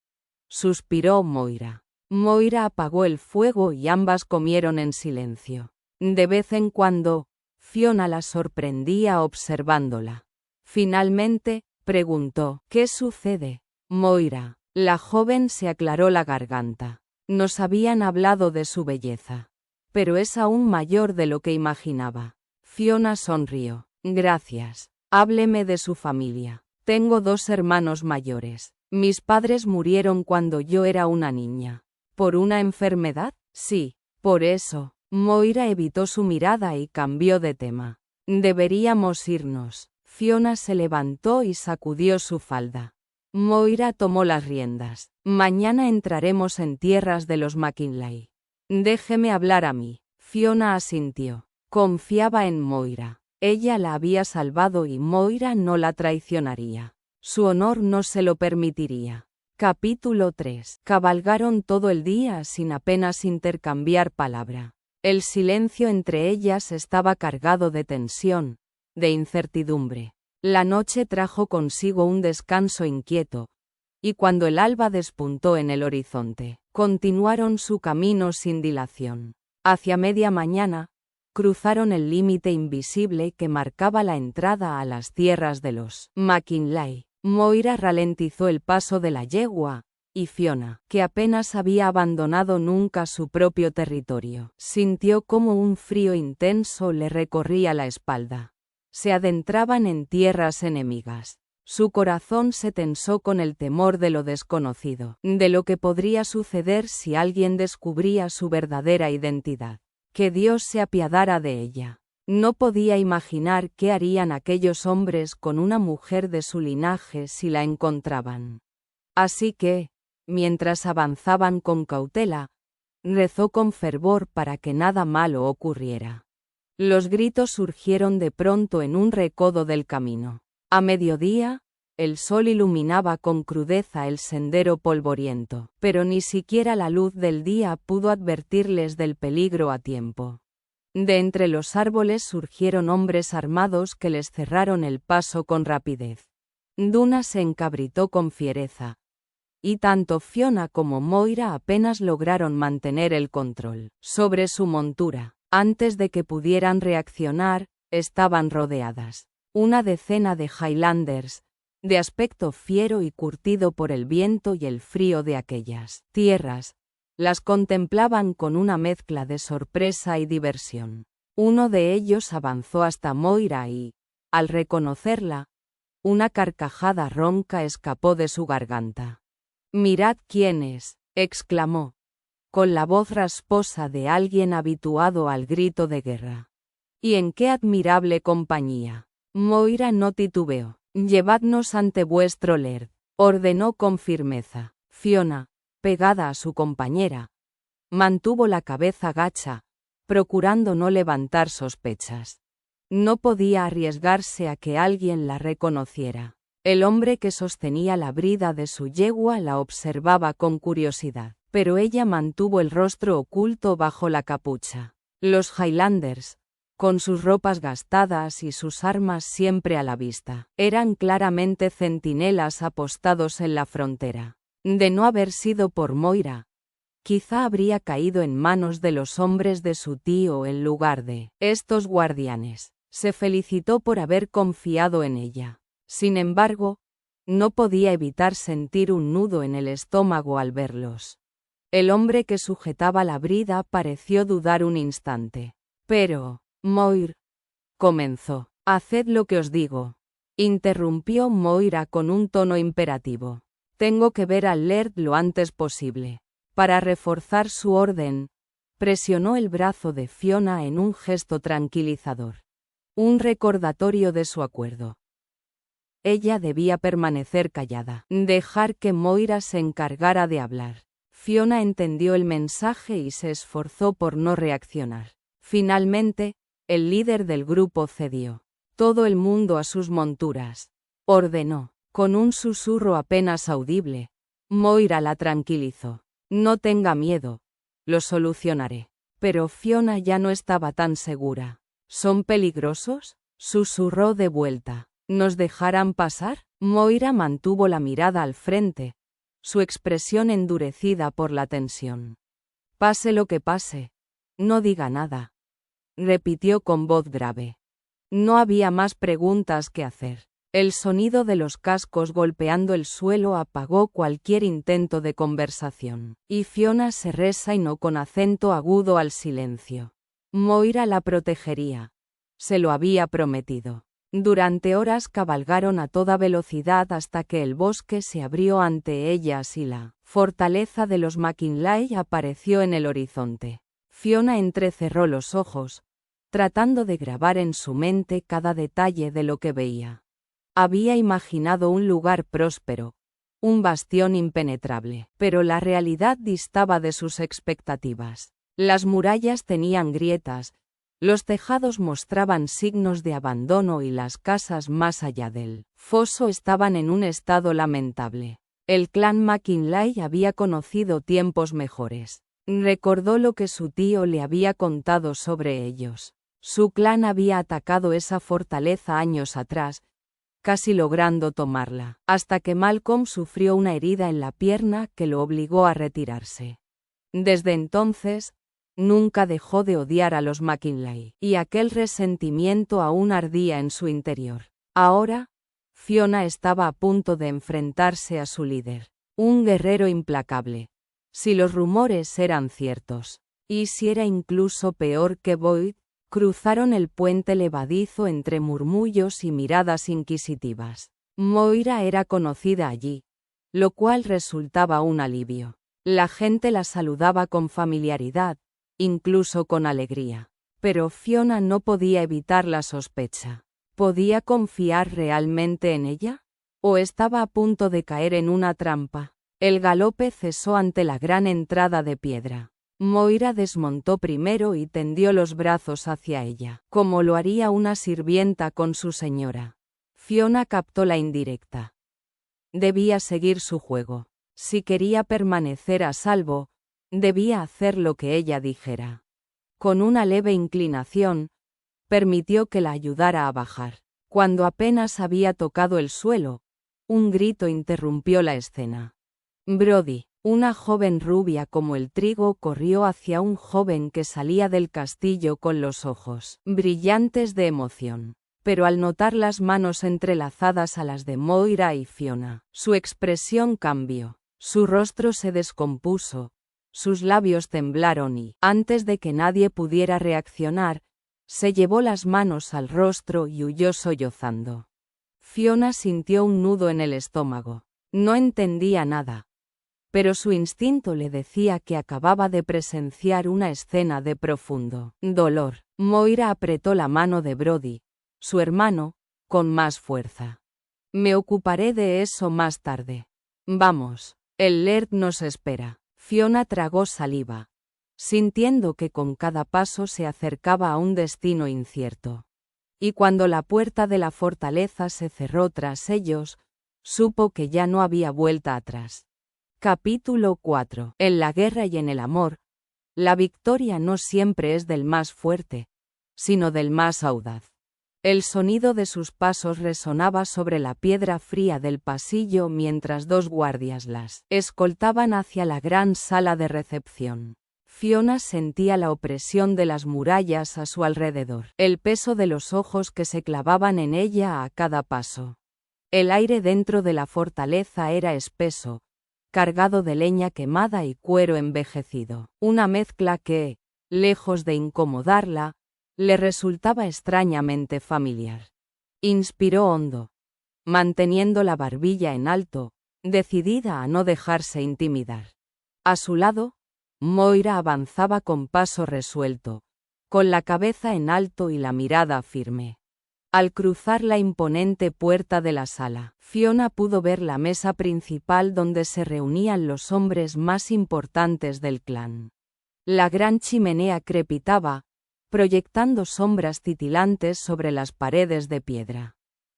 Suspiró Moira. Moira apagó el fuego y ambas comieron en silencio. De vez en cuando, Fiona la sorprendía observándola. Finalmente, preguntó: ¿Qué sucede, Moira? La joven se aclaró la garganta. Nos habían hablado de su belleza. Pero es aún mayor de lo que imaginaba. Fiona sonrió. Gracias. Hábleme de su familia. Tengo 2 hermanos mayores. Mis padres murieron cuando yo era una niña. ¿Por una enfermedad? Sí, por eso. Moira evitó su mirada y cambió de tema. Deberíamos irnos. Fiona se levantó y sacudió su falda. Moira tomó las riendas. Mañana entraremos en tierras de los McKinley. Déjeme hablar a mí. Fiona asintió. Confiaba en Moira. Ella la había salvado y Moira no la traicionaría. Su honor no se lo permitiría. Capítulo 3. Cabalgaron todo el día sin apenas intercambiar palabra. El silencio entre ellas estaba cargado de tensión, de incertidumbre. La noche trajo consigo un descanso inquieto, y cuando el alba despuntó en el horizonte, continuaron su camino sin dilación. Hacia media mañana, cruzaron el límite invisible que marcaba la entrada a las tierras de los McKinley. Moira ralentizó el paso de la yegua, y Fiona, que apenas había abandonado nunca su propio territorio, sintió como un frío intenso le recorría la espalda. Se adentraban en tierras enemigas. Su corazón se tensó con el temor de lo desconocido, de lo que podría suceder si alguien descubría su verdadera identidad. Que Dios se apiadara de ella. No podía imaginar qué harían aquellos hombres con una mujer de su linaje si la encontraban. Así que, mientras avanzaban con cautela, rezó con fervor para que nada malo ocurriera. Los gritos surgieron de pronto en un recodo del camino. A mediodía, el sol iluminaba con crudeza el sendero polvoriento, pero ni siquiera la luz del día pudo advertirles del peligro a tiempo. De entre los árboles surgieron hombres armados que les cerraron el paso con rapidez. Duna se encabritó con fiereza, y tanto Fiona como Moira apenas lograron mantener el control sobre su montura. Antes de que pudieran reaccionar, estaban rodeadas. Una decena de Highlanders, de aspecto fiero y curtido por el viento y el frío de aquellas tierras, las contemplaban con una mezcla de sorpresa y diversión. Uno de ellos avanzó hasta Moira y, al reconocerla, una carcajada ronca escapó de su garganta. «Mirad quién es», exclamó, con la voz rasposa de alguien habituado al grito de guerra. «¿Y en qué admirable compañía?» Moira no titubeó. «Llevadnos ante vuestro laird», ordenó con firmeza. Fiona, pegada a su compañera, mantuvo la cabeza gacha, procurando no levantar sospechas. No podía arriesgarse a que alguien la reconociera. El hombre que sostenía la brida de su yegua la observaba con curiosidad, pero ella mantuvo el rostro oculto bajo la capucha. Los Highlanders, con sus ropas gastadas y sus armas siempre a la vista, eran claramente centinelas apostados en la frontera. De no haber sido por Moira, quizá habría caído en manos de los hombres de su tío en lugar de estos guardianes. Se felicitó por haber confiado en ella. Sin embargo, no podía evitar sentir un nudo en el estómago al verlos. El hombre que sujetaba la brida pareció dudar un instante. «Pero, Moir», comenzó. «Haced lo que os digo», interrumpió Moira con un tono imperativo. «Tengo que ver al laird lo antes posible». Para reforzar su orden, presionó el brazo de Fiona en un gesto tranquilizador. Un recordatorio de su acuerdo. Ella debía permanecer callada, dejar que Moira se encargara de hablar. Fiona entendió el mensaje y se esforzó por no reaccionar. Finalmente, el líder del grupo cedió. «Todo el mundo a sus monturas», ordenó, con un susurro apenas audible. Moira la tranquilizó. «No tenga miedo, lo solucionaré». Pero Fiona ya no estaba tan segura. «¿Son peligrosos?», susurró de vuelta. «¿Nos dejarán pasar?». Moira mantuvo la mirada al frente, su expresión endurecida por la tensión. «Pase lo que pase, no diga nada», repitió con voz grave. No había más preguntas que hacer. El sonido de los cascos golpeando el suelo apagó cualquier intento de conversación, y Fiona se resignó con acento agudo al silencio. Moira la protegería. Se lo había prometido. Durante horas cabalgaron a toda velocidad hasta que el bosque se abrió ante ellas y la fortaleza de los McKinley apareció en el horizonte. Fiona entrecerró los ojos, tratando de grabar en su mente cada detalle de lo que veía. Había imaginado un lugar próspero, un bastión impenetrable, pero la realidad distaba de sus expectativas. Las murallas tenían grietas, los tejados mostraban signos de abandono y las casas más allá del foso estaban en un estado lamentable. El clan McKinley había conocido tiempos mejores. Recordó lo que su tío le había contado sobre ellos. Su clan había atacado esa fortaleza años atrás, casi logrando tomarla, hasta que Malcolm sufrió una herida en la pierna que lo obligó a retirarse. Desde entonces, nunca dejó de odiar a los McKinley, y aquel resentimiento aún ardía en su interior. Ahora, Fiona estaba a punto de enfrentarse a su líder. Un guerrero implacable. Si los rumores eran ciertos. Y si era incluso peor que Boyd, cruzaron el puente levadizo entre murmullos y miradas inquisitivas. Moira era conocida allí, lo cual resultaba un alivio. La gente la saludaba con familiaridad, incluso con alegría. Pero Fiona no podía evitar la sospecha. ¿Podía confiar realmente en ella? ¿O estaba a punto de caer en una trampa? El galope cesó ante la gran entrada de piedra. Moira desmontó primero y tendió los brazos hacia ella, como lo haría una sirvienta con su señora. Fiona captó la indirecta. Debía seguir su juego. Si quería permanecer a salvo, debía hacer lo que ella dijera. Con una leve inclinación, permitió que la ayudara a bajar. Cuando apenas había tocado el suelo, un grito interrumpió la escena. Brody, una joven rubia como el trigo, corrió hacia un joven que salía del castillo con los ojos brillantes de emoción. Pero al notar las manos entrelazadas a las de Moira y Fiona, su expresión cambió. Su rostro se descompuso, sus labios temblaron y, antes de que nadie pudiera reaccionar, se llevó las manos al rostro y huyó sollozando. Fiona sintió un nudo en el estómago. No entendía nada. Pero su instinto le decía que acababa de presenciar una escena de profundo dolor. Moira apretó la mano de Brody, su hermano, con más fuerza. Me ocuparé de eso más tarde. Vamos, el Laird nos espera. Fiona tragó saliva, sintiendo que con cada paso se acercaba a un destino incierto. Y cuando la puerta de la fortaleza se cerró tras ellos, supo que ya no había vuelta atrás. Capítulo 4. En la guerra y en el amor, la victoria no siempre es del más fuerte, sino del más audaz. El sonido de sus pasos resonaba sobre la piedra fría del pasillo mientras dos guardias las escoltaban hacia la gran sala de recepción. Fiona sentía la opresión de las murallas a su alrededor, el peso de los ojos que se clavaban en ella a cada paso. El aire dentro de la fortaleza era espeso, cargado de leña quemada y cuero envejecido, una mezcla que, lejos de incomodarla, le resultaba extrañamente familiar. Inspiró hondo, manteniendo la barbilla en alto, decidida a no dejarse intimidar. A su lado, Moira avanzaba con paso resuelto, con la cabeza en alto y la mirada firme. Al cruzar la imponente puerta de la sala, Fiona pudo ver la mesa principal donde se reunían los hombres más importantes del clan. La gran chimenea crepitaba, proyectando sombras titilantes sobre las paredes de piedra.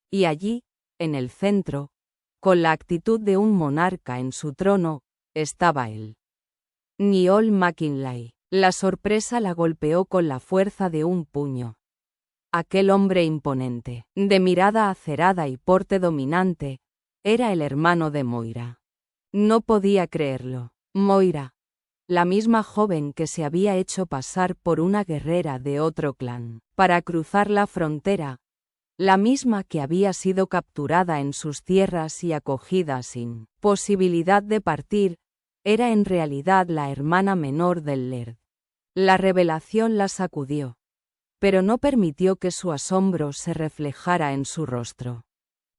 Y allí, en el centro, con la actitud de un monarca en su trono, estaba él. Niall McKinley. La sorpresa la golpeó con la fuerza de un puño. Aquel hombre imponente, de mirada acerada y porte dominante, era el hermano de Moira. No podía creerlo. Moira, la misma joven que se había hecho pasar por una guerrera de otro clan, para cruzar la frontera, la misma que había sido capturada en sus tierras y acogida sin posibilidad de partir, era en realidad la hermana menor del Laird. La revelación la sacudió, pero no permitió que su asombro se reflejara en su rostro.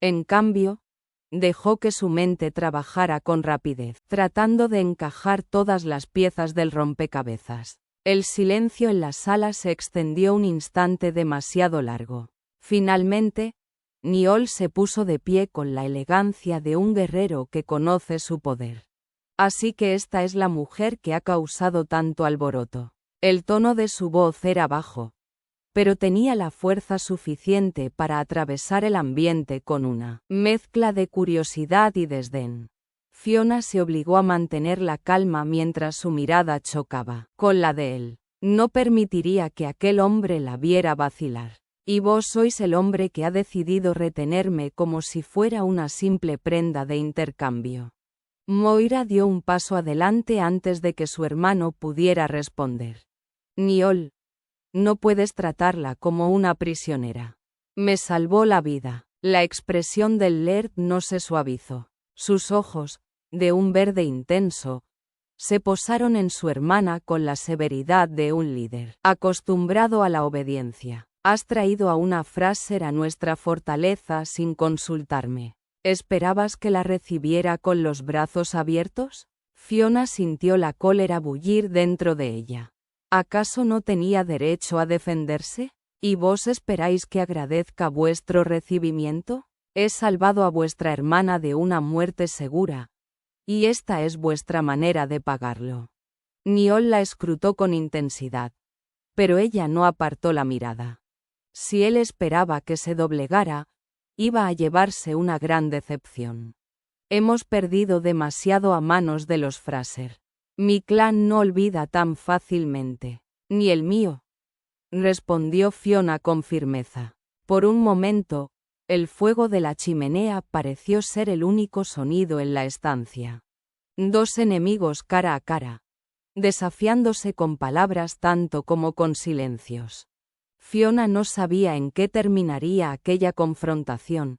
En cambio, dejó que su mente trabajara con rapidez, tratando de encajar todas las piezas del rompecabezas. El silencio en la sala se extendió un instante demasiado largo. Finalmente, Niall se puso de pie con la elegancia de un guerrero que conoce su poder. Así que esta es la mujer que ha causado tanto alboroto. El tono de su voz era bajo, pero tenía la fuerza suficiente para atravesar el ambiente con una mezcla de curiosidad y desdén. Fiona se obligó a mantener la calma mientras su mirada chocaba con la de él. No permitiría que aquel hombre la viera vacilar. Y vos sois el hombre que ha decidido retenerme como si fuera una simple prenda de intercambio. Moira dio un paso adelante antes de que su hermano pudiera responder. Niall, no puedes tratarla como una prisionera. Me salvó la vida. La expresión del Laird no se suavizó. Sus ojos, de un verde intenso, se posaron en su hermana con la severidad de un líder acostumbrado a la obediencia. «Has traído a una Fraser a nuestra fortaleza sin consultarme. ¿Esperabas que la recibiera con los brazos abiertos?» Fiona sintió la cólera bullir dentro de ella. ¿Acaso no tenía derecho a defenderse? ¿Y vos esperáis que agradezca vuestro recibimiento? He salvado a vuestra hermana de una muerte segura, y esta es vuestra manera de pagarlo. Niall la escrutó con intensidad, pero ella no apartó la mirada. Si él esperaba que se doblegara, iba a llevarse una gran decepción. Hemos perdido demasiado a manos de los Fraser. Mi clan no olvida tan fácilmente. Ni el mío, respondió Fiona con firmeza. Por un momento, el fuego de la chimenea pareció ser el único sonido en la estancia. Dos enemigos cara a cara, desafiándose con palabras tanto como con silencios. Fiona no sabía en qué terminaría aquella confrontación,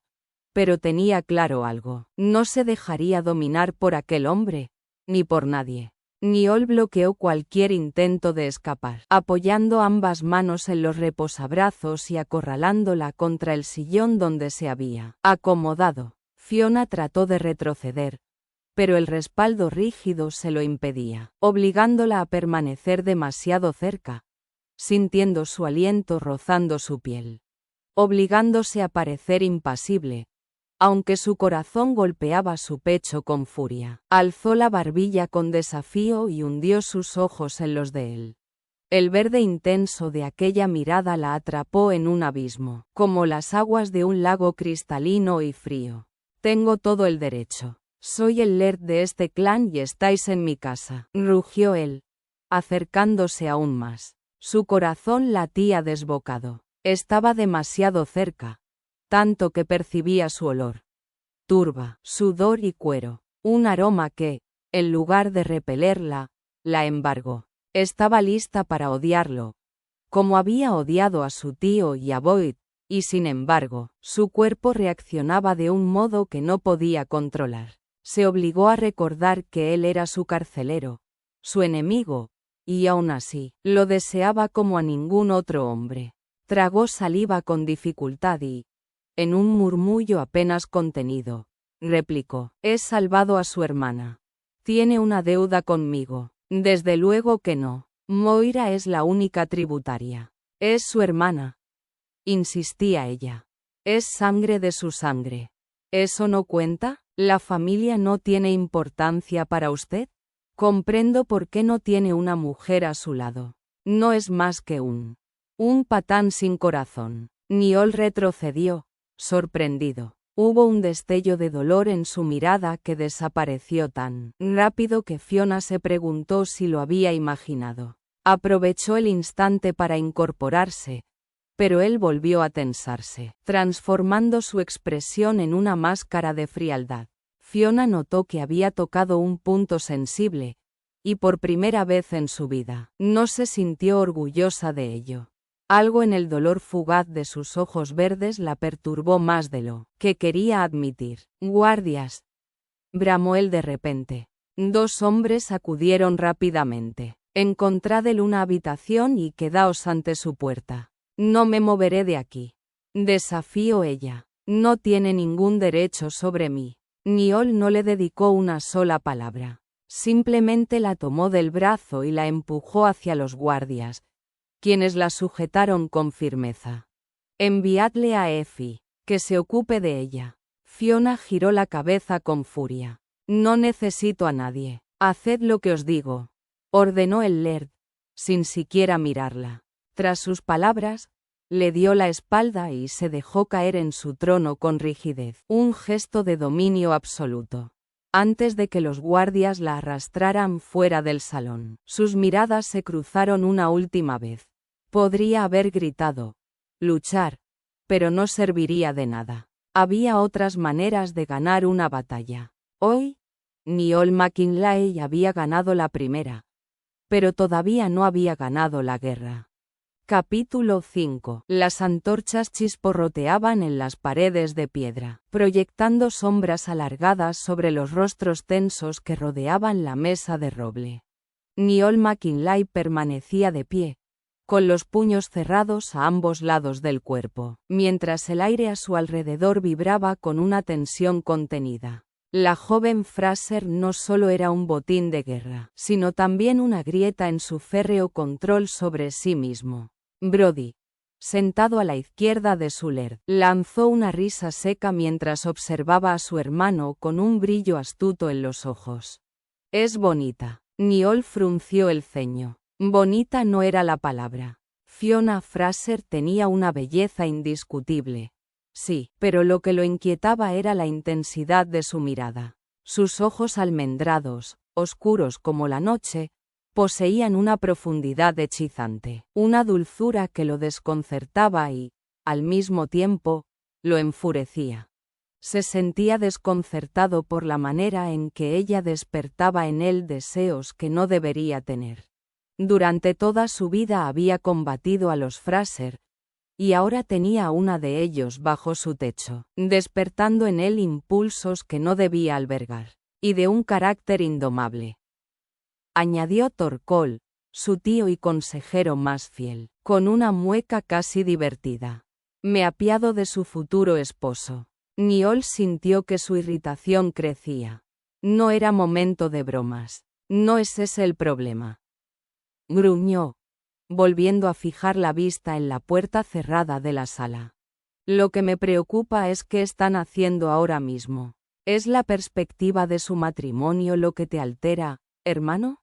pero tenía claro algo: no se dejaría dominar por aquel hombre, ni por nadie. Niall bloqueó cualquier intento de escapar, apoyando ambas manos en los reposabrazos y acorralándola contra el sillón donde se había acomodado. Fiona trató de retroceder, pero el respaldo rígido se lo impedía, obligándola a permanecer demasiado cerca, sintiendo su aliento rozando su piel, obligándose a parecer impasible, aunque su corazón golpeaba su pecho con furia. Alzó la barbilla con desafío y hundió sus ojos en los de él. El verde intenso de aquella mirada la atrapó en un abismo, como las aguas de un lago cristalino y frío. Tengo todo el derecho. Soy el Laird de este clan y estáis en mi casa, rugió él, acercándose aún más. Su corazón latía desbocado. Estaba demasiado cerca, tanto que percibía su olor. Turba, sudor y cuero, un aroma que, en lugar de repelerla, la embargó. Estaba lista para odiarlo, como había odiado a su tío y a Boyd, y sin embargo, su cuerpo reaccionaba de un modo que no podía controlar. Se obligó a recordar que él era su carcelero, su enemigo, y aún así, lo deseaba como a ningún otro hombre. Tragó saliva con dificultad y, en un murmullo apenas contenido, replicó: «He salvado a su hermana. Tiene una deuda conmigo». «Desde luego que no. Moira es la única tributaria. Es su hermana», insistía ella. «Es sangre de su sangre. ¿Eso no cuenta? ¿La familia no tiene importancia para usted? Comprendo por qué no tiene una mujer a su lado. No es más que un patán sin corazón». Niall retrocedió, sorprendido. Hubo un destello de dolor en su mirada que desapareció tan rápido que Fiona se preguntó si lo había imaginado. Aprovechó el instante para incorporarse, pero él volvió a tensarse, transformando su expresión en una máscara de frialdad. Fiona notó que había tocado un punto sensible, y por primera vez en su vida, no se sintió orgullosa de ello. Algo en el dolor fugaz de sus ojos verdes la perturbó más de lo que quería admitir. «Guardias», bramó él de repente. Dos hombres acudieron rápidamente. «Encontrad una habitación y quedaos ante su puerta». «No me moveré de aquí», desafió ella. «No tiene ningún derecho sobre mí». Niall no le dedicó una sola palabra. Simplemente la tomó del brazo y la empujó hacia los guardias, quienes la sujetaron con firmeza. «Enviadle a Effie, que se ocupe de ella». Fiona giró la cabeza con furia. «No necesito a nadie. Haced lo que os digo», ordenó el Laird, sin siquiera mirarla. Tras sus palabras, le dio la espalda y se dejó caer en su trono con rigidez, un gesto de dominio absoluto. Antes de que los guardias la arrastraran fuera del salón, sus miradas se cruzaron una última vez. Podría haber gritado, luchar, pero no serviría de nada. Había otras maneras de ganar una batalla. Hoy, Niall McKinlay había ganado la primera, pero todavía no había ganado la guerra. Capítulo 5. Las antorchas chisporroteaban en las paredes de piedra, proyectando sombras alargadas sobre los rostros tensos que rodeaban la mesa de roble. Niall McKinley permanecía de pie, con los puños cerrados a ambos lados del cuerpo, mientras el aire a su alrededor vibraba con una tensión contenida. La joven Fraser no solo era un botín de guerra, sino también una grieta en su férreo control sobre sí mismo. Brody, sentado a la izquierda de Sullard, lanzó una risa seca mientras observaba a su hermano con un brillo astuto en los ojos. «Es bonita». Niall frunció el ceño. Bonita no era la palabra. Fiona Fraser tenía una belleza indiscutible. Sí, pero lo que lo inquietaba era la intensidad de su mirada. Sus ojos almendrados, oscuros como la noche, poseían una profundidad hechizante, una dulzura que lo desconcertaba y, al mismo tiempo, lo enfurecía. Se sentía desconcertado por la manera en que ella despertaba en él deseos que no debería tener. Durante toda su vida había combatido a los Fraser, y ahora tenía a una de ellos bajo su techo, despertando en él impulsos que no debía albergar, y de un carácter indomable. Añadió Torcol, su tío y consejero más fiel, con una mueca casi divertida. Me apiado de su futuro esposo. Niall sintió que su irritación crecía. No era momento de bromas. No es ese el problema. Gruñó, volviendo a fijar la vista en la puerta cerrada de la sala. Lo que me preocupa es qué están haciendo ahora mismo. ¿Es la perspectiva de su matrimonio lo que te altera, hermano?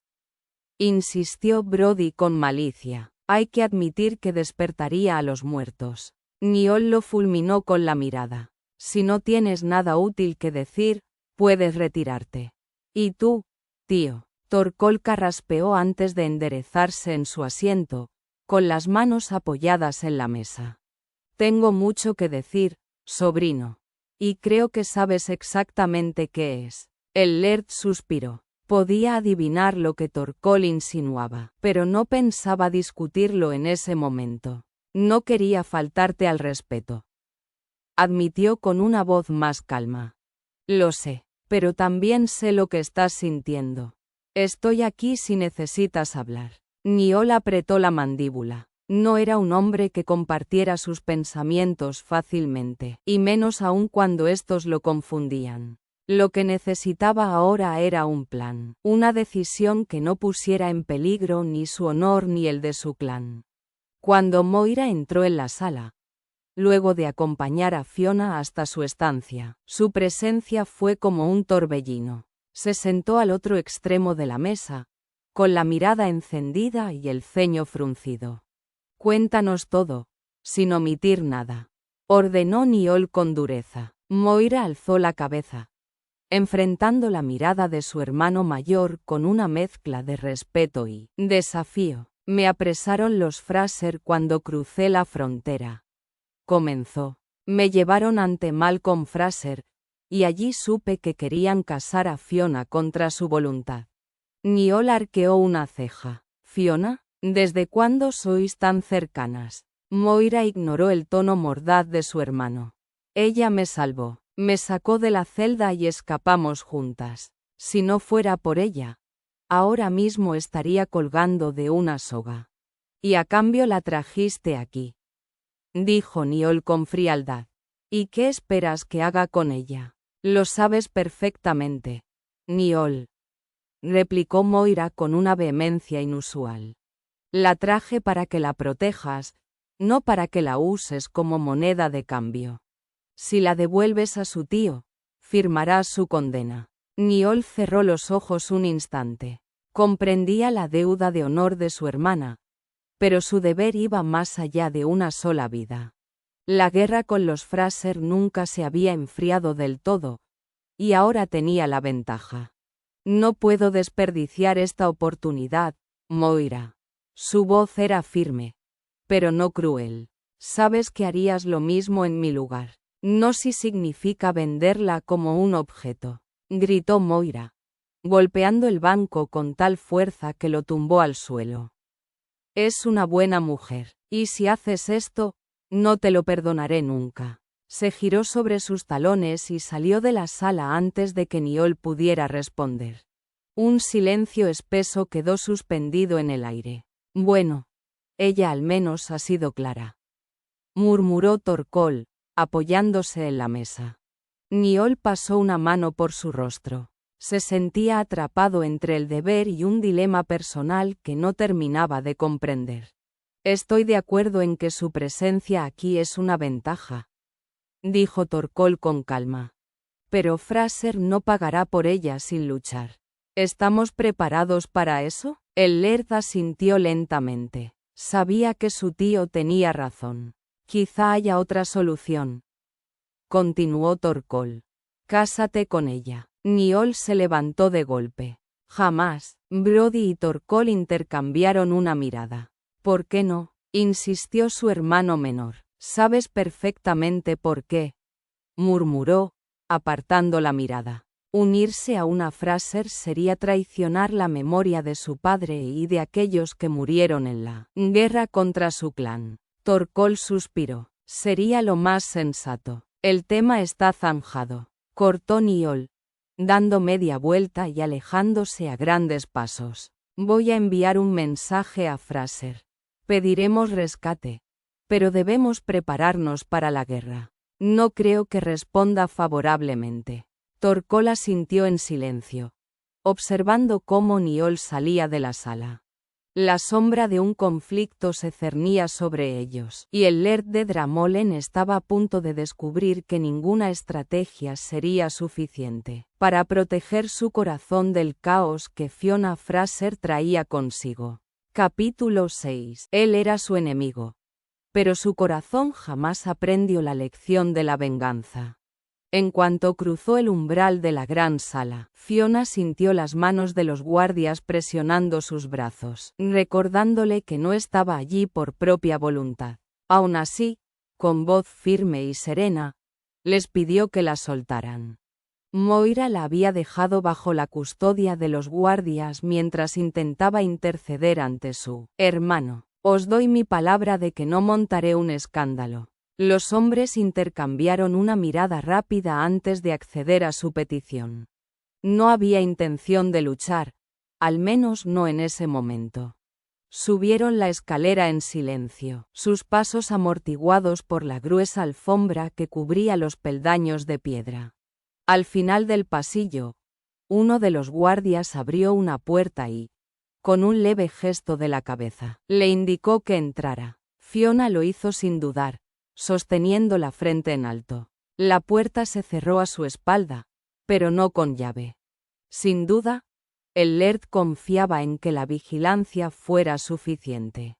Insistió Brody con malicia. Hay que admitir que despertaría a los muertos. Niall lo fulminó con la mirada. Si no tienes nada útil que decir, puedes retirarte. ¿Y tú, tío? Torcol carraspeó antes de enderezarse en su asiento, con las manos apoyadas en la mesa. Tengo mucho que decir, sobrino. Y creo que sabes exactamente qué es. El Laird suspiró. Podía adivinar lo que Torcol insinuaba, pero no pensaba discutirlo en ese momento. No quería faltarte al respeto. Admitió con una voz más calma. Lo sé, pero también sé lo que estás sintiendo. Estoy aquí si necesitas hablar. Niall apretó la mandíbula. No era un hombre que compartiera sus pensamientos fácilmente, y menos aún cuando estos lo confundían. Lo que necesitaba ahora era un plan, una decisión que no pusiera en peligro ni su honor ni el de su clan. Cuando Moira entró en la sala, luego de acompañar a Fiona hasta su estancia, su presencia fue como un torbellino. Se sentó al otro extremo de la mesa, con la mirada encendida y el ceño fruncido. Cuéntanos todo, sin omitir nada, ordenó Niall con dureza. Moira alzó la cabeza, enfrentando la mirada de su hermano mayor con una mezcla de respeto y desafío. Me apresaron los Fraser cuando crucé la frontera. Comenzó. Me llevaron ante Malcolm Fraser, y allí supe que querían casar a Fiona contra su voluntad. Niall arqueó una ceja. ¿Fiona? ¿Desde cuándo sois tan cercanas? Moira ignoró el tono mordaz de su hermano. Ella me salvó, me sacó de la celda y escapamos juntas. Si no fuera por ella, ahora mismo estaría colgando de una soga. Y a cambio la trajiste aquí, dijo Niall con frialdad. ¿Y qué esperas que haga con ella? Lo sabes perfectamente, Niall, replicó Moira con una vehemencia inusual. La traje para que la protejas, no para que la uses como moneda de cambio. Si la devuelves a su tío, firmarás su condena. Niall cerró los ojos un instante. Comprendía la deuda de honor de su hermana, pero su deber iba más allá de una sola vida. La guerra con los Fraser nunca se había enfriado del todo, y ahora tenía la ventaja. No puedo desperdiciar esta oportunidad, Moira. Su voz era firme, pero no cruel. Sabes que harías lo mismo en mi lugar. No si significa venderla como un objeto, gritó Moira, golpeando el banco con tal fuerza que lo tumbó al suelo. Es una buena mujer. Y si haces esto, no te lo perdonaré nunca. Se giró sobre sus talones y salió de la sala antes de que Niall pudiera responder. Un silencio espeso quedó suspendido en el aire. Bueno, ella al menos ha sido clara, murmuró Torkol, apoyándose en la mesa. Niall pasó una mano por su rostro. Se sentía atrapado entre el deber y un dilema personal que no terminaba de comprender. Estoy de acuerdo en que su presencia aquí es una ventaja, dijo Torkol con calma. Pero Fraser no pagará por ella sin luchar. ¿Estamos preparados para eso? El Laird asintió lentamente. Sabía que su tío tenía razón. Quizá haya otra solución, continuó Torkol. Cásate con ella. Niall se levantó de golpe. Jamás. Brody y Torkol intercambiaron una mirada. ¿Por qué no?, insistió su hermano menor. Sabes perfectamente por qué, murmuró, apartando la mirada. Unirse a una Fraser sería traicionar la memoria de su padre y de aquellos que murieron en la guerra contra su clan. Torkol suspiró. Sería lo más sensato. El tema está zanjado, cortó Niall, dando media vuelta y alejándose a grandes pasos. Voy a enviar un mensaje a Fraser. Pediremos rescate, pero debemos prepararnos para la guerra. No creo que responda favorablemente. Torkol asintió en silencio, observando cómo Niall salía de la sala. La sombra de un conflicto se cernía sobre ellos, y el Laird de Dramolen estaba a punto de descubrir que ninguna estrategia sería suficiente para proteger su corazón del caos que Fiona Fraser traía consigo. Capítulo 6. Él era su enemigo, pero su corazón jamás aprendió la lección de la venganza. En cuanto cruzó el umbral de la gran sala, Fiona sintió las manos de los guardias presionando sus brazos, recordándole que no estaba allí por propia voluntad. Aun así, con voz firme y serena, les pidió que la soltaran. Moira la había dejado bajo la custodia de los guardias mientras intentaba interceder ante su hermano. Os doy mi palabra de que no montaré un escándalo. Los hombres intercambiaron una mirada rápida antes de acceder a su petición. No había intención de luchar, al menos no en ese momento. Subieron la escalera en silencio, sus pasos amortiguados por la gruesa alfombra que cubría los peldaños de piedra. Al final del pasillo, uno de los guardias abrió una puerta y, con un leve gesto de la cabeza, le indicó que entrara. Fiona lo hizo sin dudar, sosteniendo la frente en alto. La puerta se cerró a su espalda, pero no con llave. Sin duda, el Laird confiaba en que la vigilancia fuera suficiente.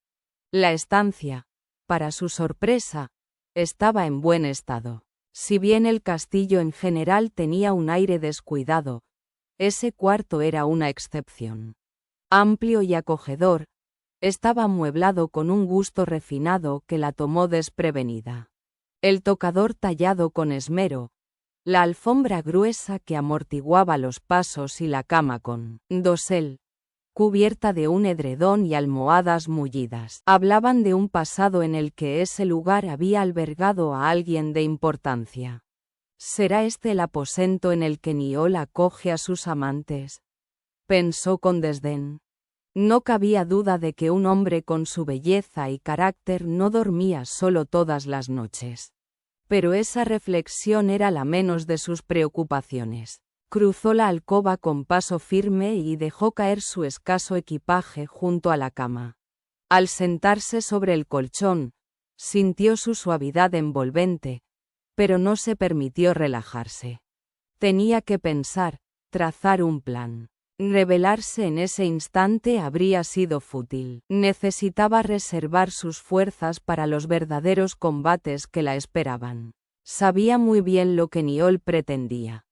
La estancia, para su sorpresa, estaba en buen estado. Si bien el castillo en general tenía un aire descuidado, ese cuarto era una excepción. Amplio y acogedor, estaba amueblado con un gusto refinado que la tomó desprevenida. El tocador tallado con esmero, la alfombra gruesa que amortiguaba los pasos y la cama con dosel, cubierta de un edredón y almohadas mullidas, hablaban de un pasado en el que ese lugar había albergado a alguien de importancia. ¿Será este el aposento en el que Niall acoge a sus amantes?, pensó con desdén. No cabía duda de que un hombre con su belleza y carácter no dormía solo todas las noches. Pero esa reflexión era la menos de sus preocupaciones. Cruzó la alcoba con paso firme y dejó caer su escaso equipaje junto a la cama. Al sentarse sobre el colchón, sintió su suavidad envolvente, pero no se permitió relajarse. Tenía que pensar, trazar un plan. Rebelarse en ese instante habría sido fútil. Necesitaba reservar sus fuerzas para los verdaderos combates que la esperaban. Sabía muy bien lo que Niall pretendía.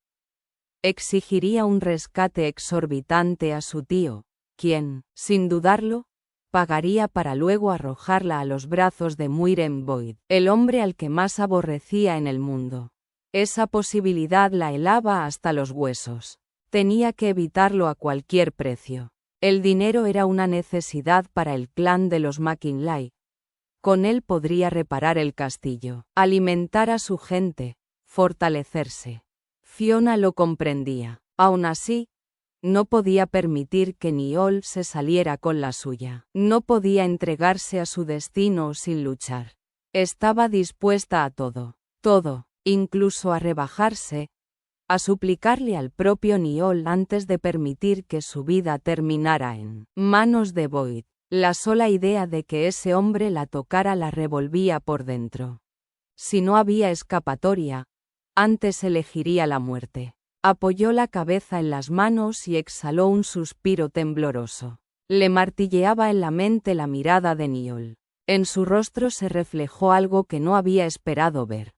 Exigiría un rescate exorbitante a su tío, quien, sin dudarlo, pagaría para luego arrojarla a los brazos de Muiren Boyd, el hombre al que más aborrecía en el mundo. Esa posibilidad la helaba hasta los huesos. Tenía que evitarlo a cualquier precio. El dinero era una necesidad para el clan de los McKinley. Con él podría reparar el castillo, alimentar a su gente, fortalecerse. Fiona lo comprendía. Aún así, no podía permitir que Niall se saliera con la suya. No podía entregarse a su destino sin luchar. Estaba dispuesta a todo, incluso a rebajarse, a suplicarle al propio Niall antes de permitir que su vida terminara en manos de Boyd. La sola idea de que ese hombre la tocara la revolvía por dentro. Si no había escapatoria, antes elegiría la muerte. Apoyó la cabeza en las manos y exhaló un suspiro tembloroso. Le martilleaba en la mente la mirada de Niall. En su rostro se reflejó algo que no había esperado ver.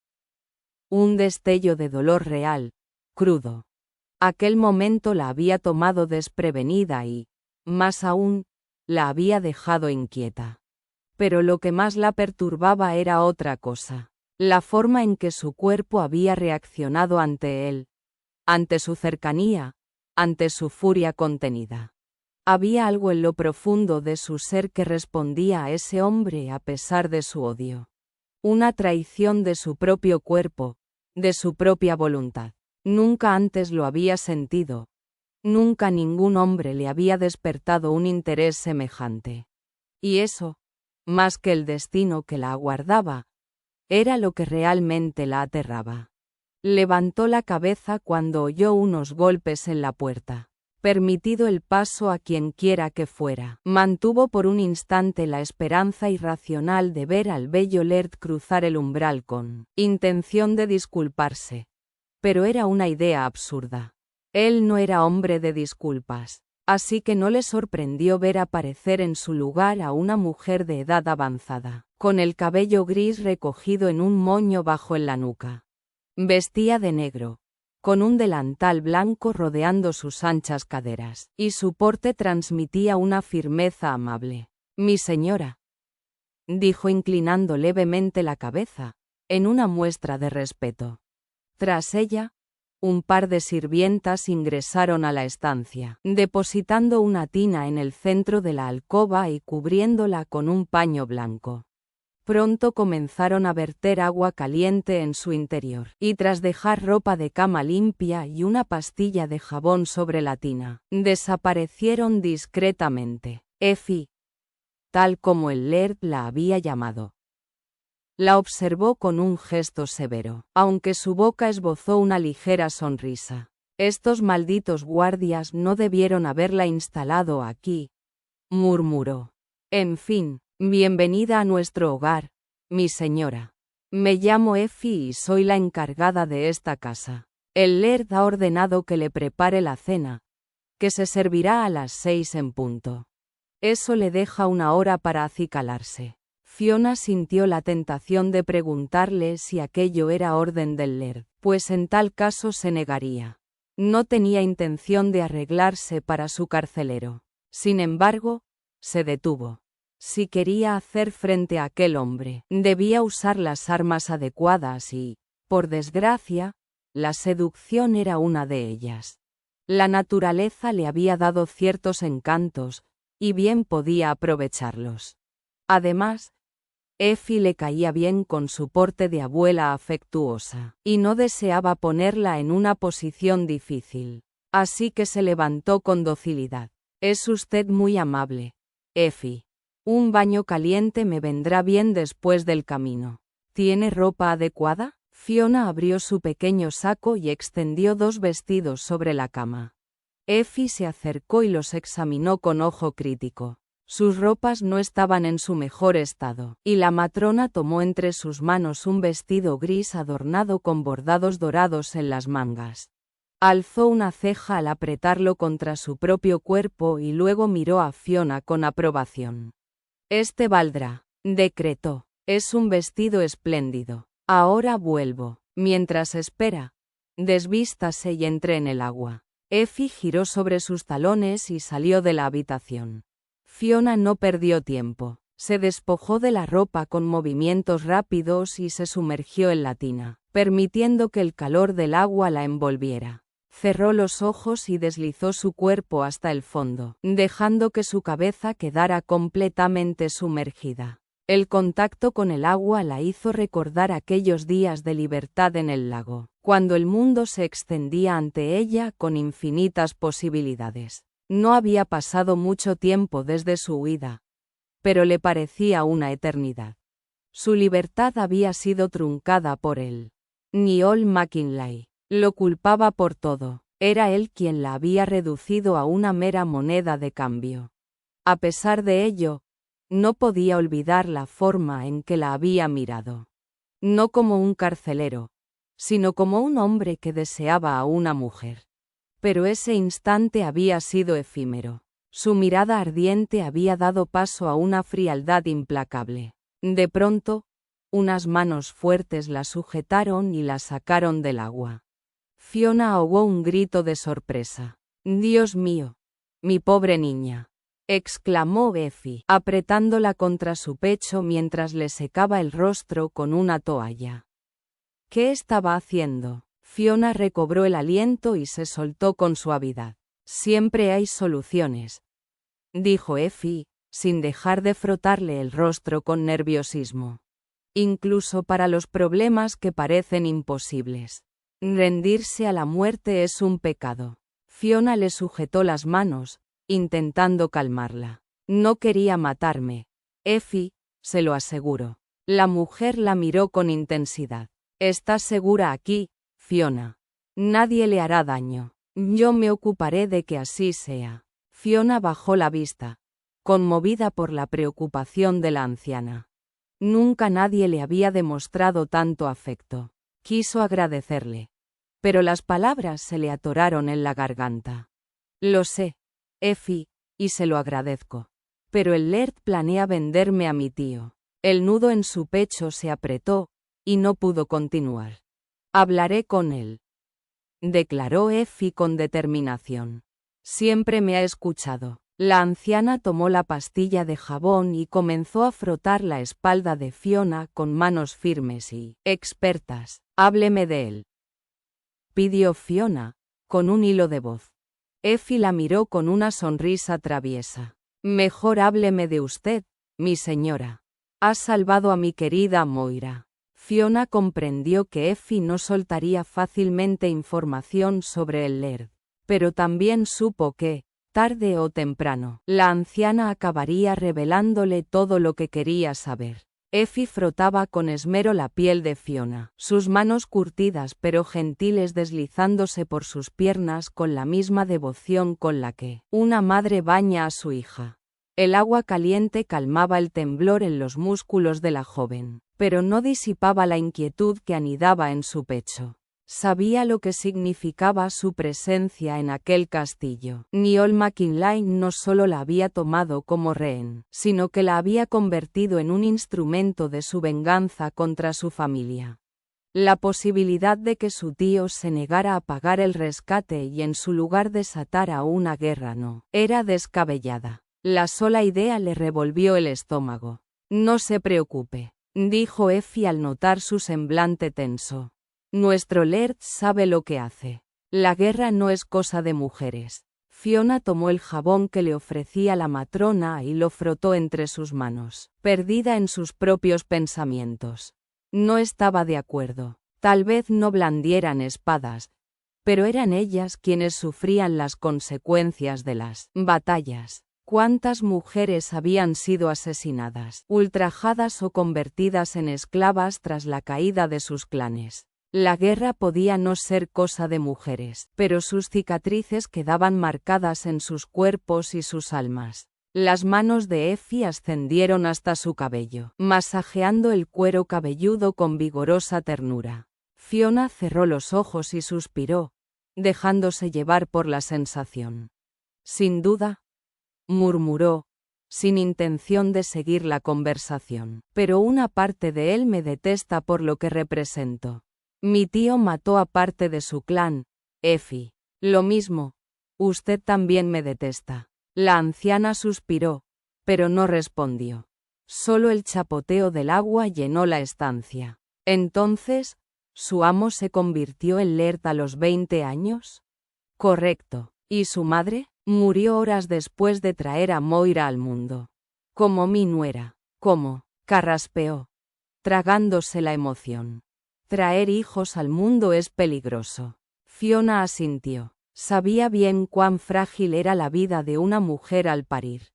Un destello de dolor real, crudo. Aquel momento la había tomado desprevenida y, más aún, la había dejado inquieta. Pero lo que más la perturbaba era otra cosa. La forma en que su cuerpo había reaccionado ante él. Ante su cercanía, ante su furia contenida. Había algo en lo profundo de su ser que respondía a ese hombre a pesar de su odio. Una traición de su propio cuerpo, de su propia voluntad. Nunca antes lo había sentido. Nunca ningún hombre le había despertado un interés semejante. Y eso, más que el destino que la aguardaba, era lo que realmente la aterraba. Levantó la cabeza cuando oyó unos golpes en la puerta. Permitido el paso a quien quiera que fuera. Mantuvo por un instante la esperanza irracional de ver al bello Laird cruzar el umbral con intención de disculparse. Pero era una idea absurda. Él no era hombre de disculpas, así que no le sorprendió ver aparecer en su lugar a una mujer de edad avanzada, con el cabello gris recogido en un moño bajo en la nuca. Vestía de negro, con un delantal blanco rodeando sus anchas caderas, y su porte transmitía una firmeza amable. «Mi señora», dijo inclinando levemente la cabeza, en una muestra de respeto. Tras ella, un par de sirvientas ingresaron a la estancia, depositando una tina en el centro de la alcoba y cubriéndola con un paño blanco. Pronto comenzaron a verter agua caliente en su interior, y tras dejar ropa de cama limpia y una pastilla de jabón sobre la tina, desaparecieron discretamente. Effie, tal como el Laird la había llamado, la observó con un gesto severo, aunque su boca esbozó una ligera sonrisa. «Estos malditos guardias no debieron haberla instalado aquí», murmuró. «En fin, bienvenida a nuestro hogar, mi señora. Me llamo Effie y soy la encargada de esta casa. El Laird ha ordenado que le prepare la cena, que se servirá a las 6 en punto. Eso le deja una hora para acicalarse». Fiona sintió la tentación de preguntarle si aquello era orden del Laird, pues en tal caso se negaría. No tenía intención de arreglarse para su carcelero. Sin embargo, se detuvo. Si quería hacer frente a aquel hombre, debía usar las armas adecuadas y, por desgracia, la seducción era una de ellas. La naturaleza le había dado ciertos encantos, y bien podía aprovecharlos. Además, Effie le caía bien con su porte de abuela afectuosa, y no deseaba ponerla en una posición difícil. Así que se levantó con docilidad. «Es usted muy amable, Effie. Un baño caliente me vendrá bien después del camino. ¿Tiene ropa adecuada?» Fiona abrió su pequeño saco y extendió 2 vestidos sobre la cama. Effie se acercó y los examinó con ojo crítico. Sus ropas no estaban en su mejor estado, y la matrona tomó entre sus manos un vestido gris adornado con bordados dorados en las mangas. Alzó una ceja al apretarlo contra su propio cuerpo y luego miró a Fiona con aprobación. «Este valdrá», decretó. «Es un vestido espléndido. Ahora vuelvo. Mientras espera, desvístase y entre en el agua». Effie giró sobre sus talones y salió de la habitación. Fiona no perdió tiempo. Se despojó de la ropa con movimientos rápidos y se sumergió en la tina, permitiendo que el calor del agua la envolviera. Cerró los ojos y deslizó su cuerpo hasta el fondo, dejando que su cabeza quedara completamente sumergida. El contacto con el agua la hizo recordar aquellos días de libertad en el lago, cuando el mundo se extendía ante ella con infinitas posibilidades. No había pasado mucho tiempo desde su huida, pero le parecía una eternidad. Su libertad había sido truncada por él. Niall McKinley lo culpaba por todo. Era él quien la había reducido a una mera moneda de cambio. A pesar de ello, no podía olvidar la forma en que la había mirado. No como un carcelero, sino como un hombre que deseaba a una mujer. Pero ese instante había sido efímero. Su mirada ardiente había dado paso a una frialdad implacable. De pronto, unas manos fuertes la sujetaron y la sacaron del agua. Fiona ahogó un grito de sorpresa. «Dios mío, mi pobre niña», exclamó Effie, apretándola contra su pecho mientras le secaba el rostro con una toalla. ¿Qué estaba haciendo? Fiona recobró el aliento y se soltó con suavidad. «Siempre hay soluciones», dijo Effie, sin dejar de frotarle el rostro con nerviosismo. «Incluso para los problemas que parecen imposibles. Rendirse a la muerte es un pecado». Fiona le sujetó las manos, intentando calmarla. «No quería matarme, Effie, se lo aseguro». La mujer la miró con intensidad. «¿Estás segura aquí, Fiona? Nadie le hará daño. Yo me ocuparé de que así sea». Fiona bajó la vista, conmovida por la preocupación de la anciana. Nunca nadie le había demostrado tanto afecto. Quiso agradecerle, pero las palabras se le atoraron en la garganta. «Lo sé, Effie, y se lo agradezco. Pero el Laird planea venderme a mi tío». El nudo en su pecho se apretó, y no pudo continuar. «Hablaré con él», declaró Effie con determinación. «Siempre me ha escuchado». La anciana tomó la pastilla de jabón y comenzó a frotar la espalda de Fiona con manos firmes y expertas. «Hábleme de él», pidió Fiona, con un hilo de voz. Effie la miró con una sonrisa traviesa. «Mejor hábleme de usted, mi señora. Has salvado a mi querida Moira». Fiona comprendió que Effie no soltaría fácilmente información sobre el Laird, pero también supo que, tarde o temprano, la anciana acabaría revelándole todo lo que quería saber. Effie frotaba con esmero la piel de Fiona, sus manos curtidas pero gentiles deslizándose por sus piernas con la misma devoción con la que una madre baña a su hija. El agua caliente calmaba el temblor en los músculos de la joven, pero no disipaba la inquietud que anidaba en su pecho. Sabía lo que significaba su presencia en aquel castillo. Niall McKinley no solo la había tomado como rehén, sino que la había convertido en un instrumento de su venganza contra su familia. La posibilidad de que su tío se negara a pagar el rescate y en su lugar desatara una guerra era descabellada. La sola idea le revolvió el estómago. «No se preocupe», dijo Effie al notar su semblante tenso. «Nuestro Laird sabe lo que hace. La guerra no es cosa de mujeres». Fiona tomó el jabón que le ofrecía la matrona y lo frotó entre sus manos, perdida en sus propios pensamientos. No estaba de acuerdo. Tal vez no blandieran espadas, pero eran ellas quienes sufrían las consecuencias de las batallas. ¿Cuántas mujeres habían sido asesinadas, ultrajadas o convertidas en esclavas tras la caída de sus clanes? La guerra podía no ser cosa de mujeres, pero sus cicatrices quedaban marcadas en sus cuerpos y sus almas. Las manos de Effie ascendieron hasta su cabello, masajeando el cuero cabelludo con vigorosa ternura. Fiona cerró los ojos y suspiró, dejándose llevar por la sensación. «Sin duda», murmuró, sin intención de seguir la conversación, «pero una parte de él me detesta por lo que represento. Mi tío mató a parte de su clan, Effie. Lo mismo, usted también me detesta». La anciana suspiró, pero no respondió. Solo el chapoteo del agua llenó la estancia. Entonces, ¿su amo se convirtió en Laird a los 20 años? Correcto. ¿Y su madre? Murió horas después de traer a Moira al mundo. Como mi nuera. ¿Cómo? Carraspeó, tragándose la emoción. Traer hijos al mundo es peligroso. Fiona asintió. Sabía bien cuán frágil era la vida de una mujer al parir.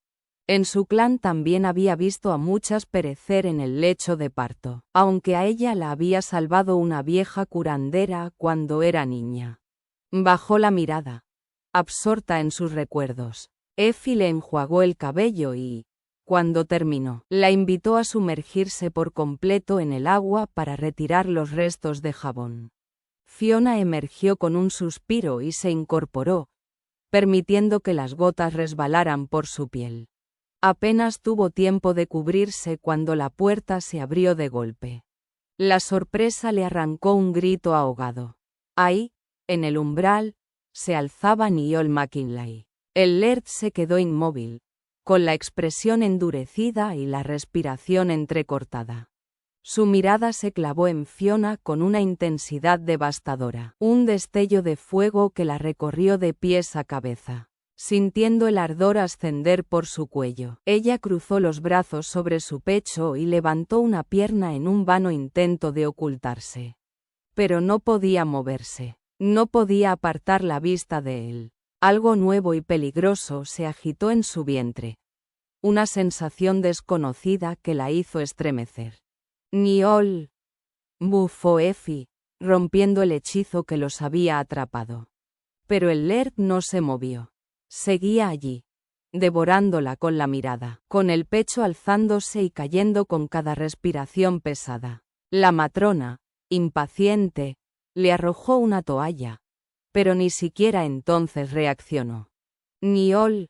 En su clan también había visto a muchas perecer en el lecho de parto, aunque a ella la había salvado una vieja curandera cuando era niña. Bajó la mirada, absorta en sus recuerdos. Effie le enjuagó el cabello y, cuando terminó, la invitó a sumergirse por completo en el agua para retirar los restos de jabón. Fiona emergió con un suspiro y se incorporó, permitiendo que las gotas resbalaran por su piel. Apenas tuvo tiempo de cubrirse cuando la puerta se abrió de golpe. La sorpresa le arrancó un grito ahogado. Ahí, en el umbral, se alzaba Niall McKinley. El Laird se quedó inmóvil, con la expresión endurecida y la respiración entrecortada. Su mirada se clavó en Fiona con una intensidad devastadora, un destello de fuego que la recorrió de pies a cabeza. Sintiendo el ardor ascender por su cuello, ella cruzó los brazos sobre su pecho y levantó una pierna en un vano intento de ocultarse. Pero no podía moverse, no podía apartar la vista de él. Algo nuevo y peligroso se agitó en su vientre. Una sensación desconocida que la hizo estremecer. Niall, bufó Effie, rompiendo el hechizo que los había atrapado. Pero el Laird no se movió. Seguía allí, devorándola con la mirada, con el pecho alzándose y cayendo con cada respiración pesada. La matrona, impaciente, le arrojó una toalla, pero ni siquiera entonces reaccionó. Niall,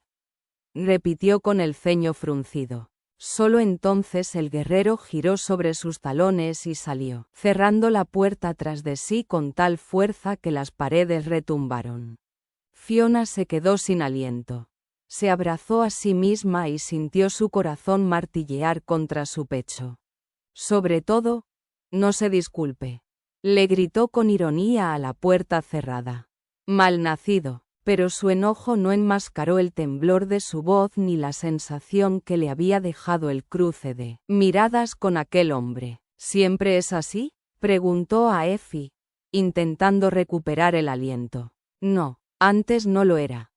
repitió con el ceño fruncido. Solo entonces el guerrero giró sobre sus talones y salió, cerrando la puerta tras de sí con tal fuerza que las paredes retumbaron. Fiona se quedó sin aliento. Se abrazó a sí misma y sintió su corazón martillear contra su pecho. Sobre todo, no se disculpe, le gritó con ironía a la puerta cerrada. Malnacido. Pero su enojo no enmascaró el temblor de su voz ni la sensación que le había dejado el cruce de miradas con aquel hombre. ¿Siempre es así?, preguntó a Effie, intentando recuperar el aliento. No, antes no lo era,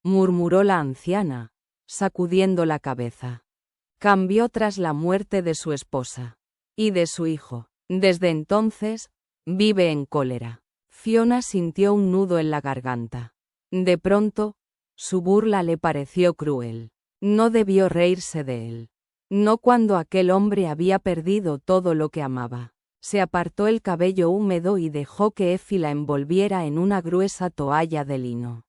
murmuró la anciana, sacudiendo la cabeza. Cambió tras la muerte de su esposa y de su hijo. Desde entonces, vive en cólera. Fiona sintió un nudo en la garganta. De pronto, su burla le pareció cruel. No debió reírse de él. No cuando aquel hombre había perdido todo lo que amaba. Se apartó el cabello húmedo y dejó que Effie la envolviera en una gruesa toalla de lino.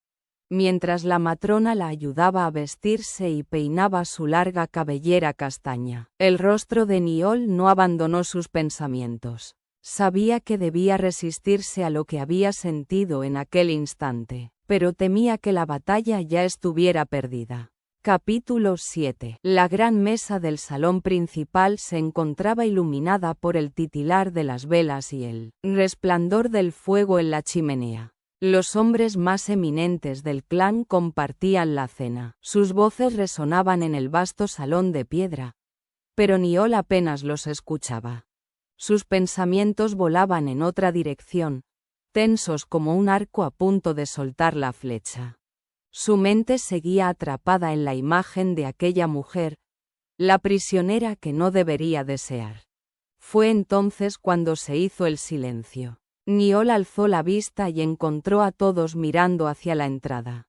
Mientras la matrona la ayudaba a vestirse y peinaba su larga cabellera castaña, el rostro de Niall no abandonó sus pensamientos. Sabía que debía resistirse a lo que había sentido en aquel instante, pero temía que la batalla ya estuviera perdida. Capítulo 7. La gran mesa del salón principal se encontraba iluminada por el titilar de las velas y el resplandor del fuego en la chimenea. Los hombres más eminentes del clan compartían la cena. Sus voces resonaban en el vasto salón de piedra, pero Niall apenas los escuchaba. Sus pensamientos volaban en otra dirección, tensos como un arco a punto de soltar la flecha. Su mente seguía atrapada en la imagen de aquella mujer, la prisionera que no debería desear. Fue entonces cuando se hizo el silencio. Niall alzó la vista y encontró a todos mirando hacia la entrada.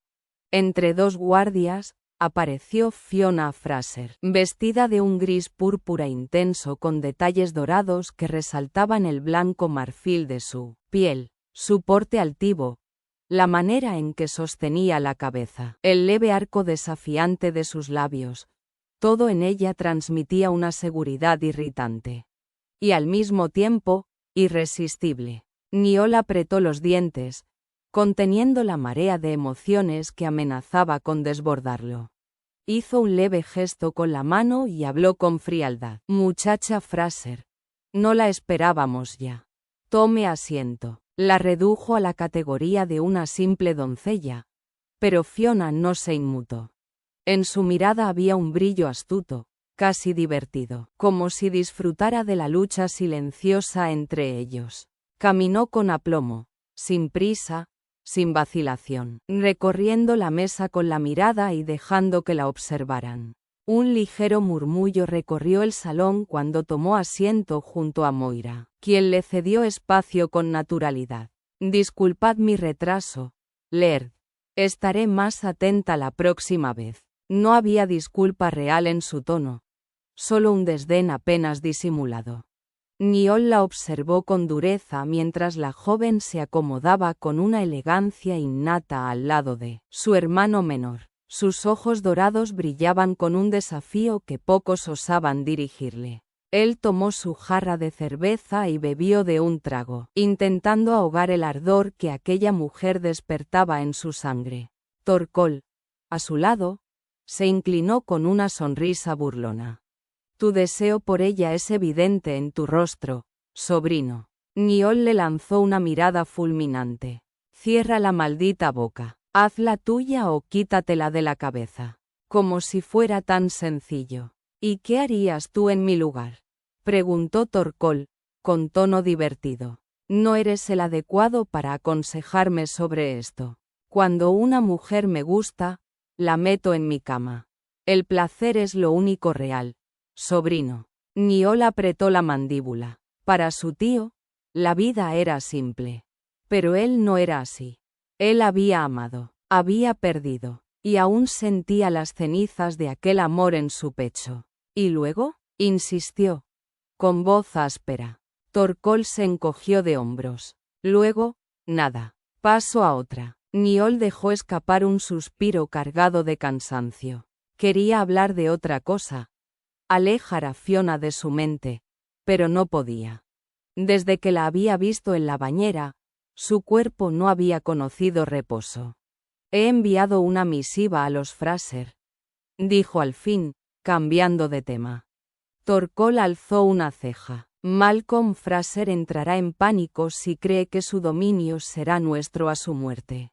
Entre dos guardias, apareció Fiona Fraser, vestida de un gris púrpura intenso con detalles dorados que resaltaban el blanco marfil de su piel, su porte altivo, la manera en que sostenía la cabeza, el leve arco desafiante de sus labios, todo en ella transmitía una seguridad irritante. Y al mismo tiempo, irresistible. Niall apretó los dientes, conteniendo la marea de emociones que amenazaba con desbordarlo. Hizo un leve gesto con la mano y habló con frialdad. Muchacha Fraser, no la esperábamos ya. Tome asiento. La redujo a la categoría de una simple doncella. Pero Fiona no se inmutó. En su mirada había un brillo astuto, casi divertido, como si disfrutara de la lucha silenciosa entre ellos. Caminó con aplomo, sin prisa, sin vacilación, recorriendo la mesa con la mirada y dejando que la observaran. Un ligero murmullo recorrió el salón cuando tomó asiento junto a Moira, quien le cedió espacio con naturalidad. Disculpad mi retraso, Laird. Estaré más atenta la próxima vez. No había disculpa real en su tono, solo un desdén apenas disimulado. Niall la observó con dureza mientras la joven se acomodaba con una elegancia innata al lado de su hermano menor. Sus ojos dorados brillaban con un desafío que pocos osaban dirigirle. Él tomó su jarra de cerveza y bebió de un trago, intentando ahogar el ardor que aquella mujer despertaba en su sangre. Torcol, a su lado, se inclinó con una sonrisa burlona. Tu deseo por ella es evidente en tu rostro, sobrino. Niall le lanzó una mirada fulminante. Cierra la maldita boca. Hazla tuya o quítatela de la cabeza. Como si fuera tan sencillo. ¿Y qué harías tú en mi lugar? Preguntó Torcol, con tono divertido. No eres el adecuado para aconsejarme sobre esto. Cuando una mujer me gusta, la meto en mi cama. El placer es lo único real, sobrino. Niall apretó la mandíbula. Para su tío, la vida era simple. Pero él no era así. Él había amado, había perdido, y aún sentía las cenizas de aquel amor en su pecho. ¿Y luego? Insistió, con voz áspera. Torcol se encogió de hombros. Luego, nada. Paso a otra. Niall dejó escapar un suspiro cargado de cansancio. Quería hablar de otra cosa. Alejar a Fiona de su mente, pero no podía. Desde que la había visto en la bañera, su cuerpo no había conocido reposo. He enviado una misiva a los Fraser, dijo al fin, cambiando de tema. Torcol alzó una ceja. Malcolm Fraser entrará en pánico si cree que su dominio será nuestro a su muerte.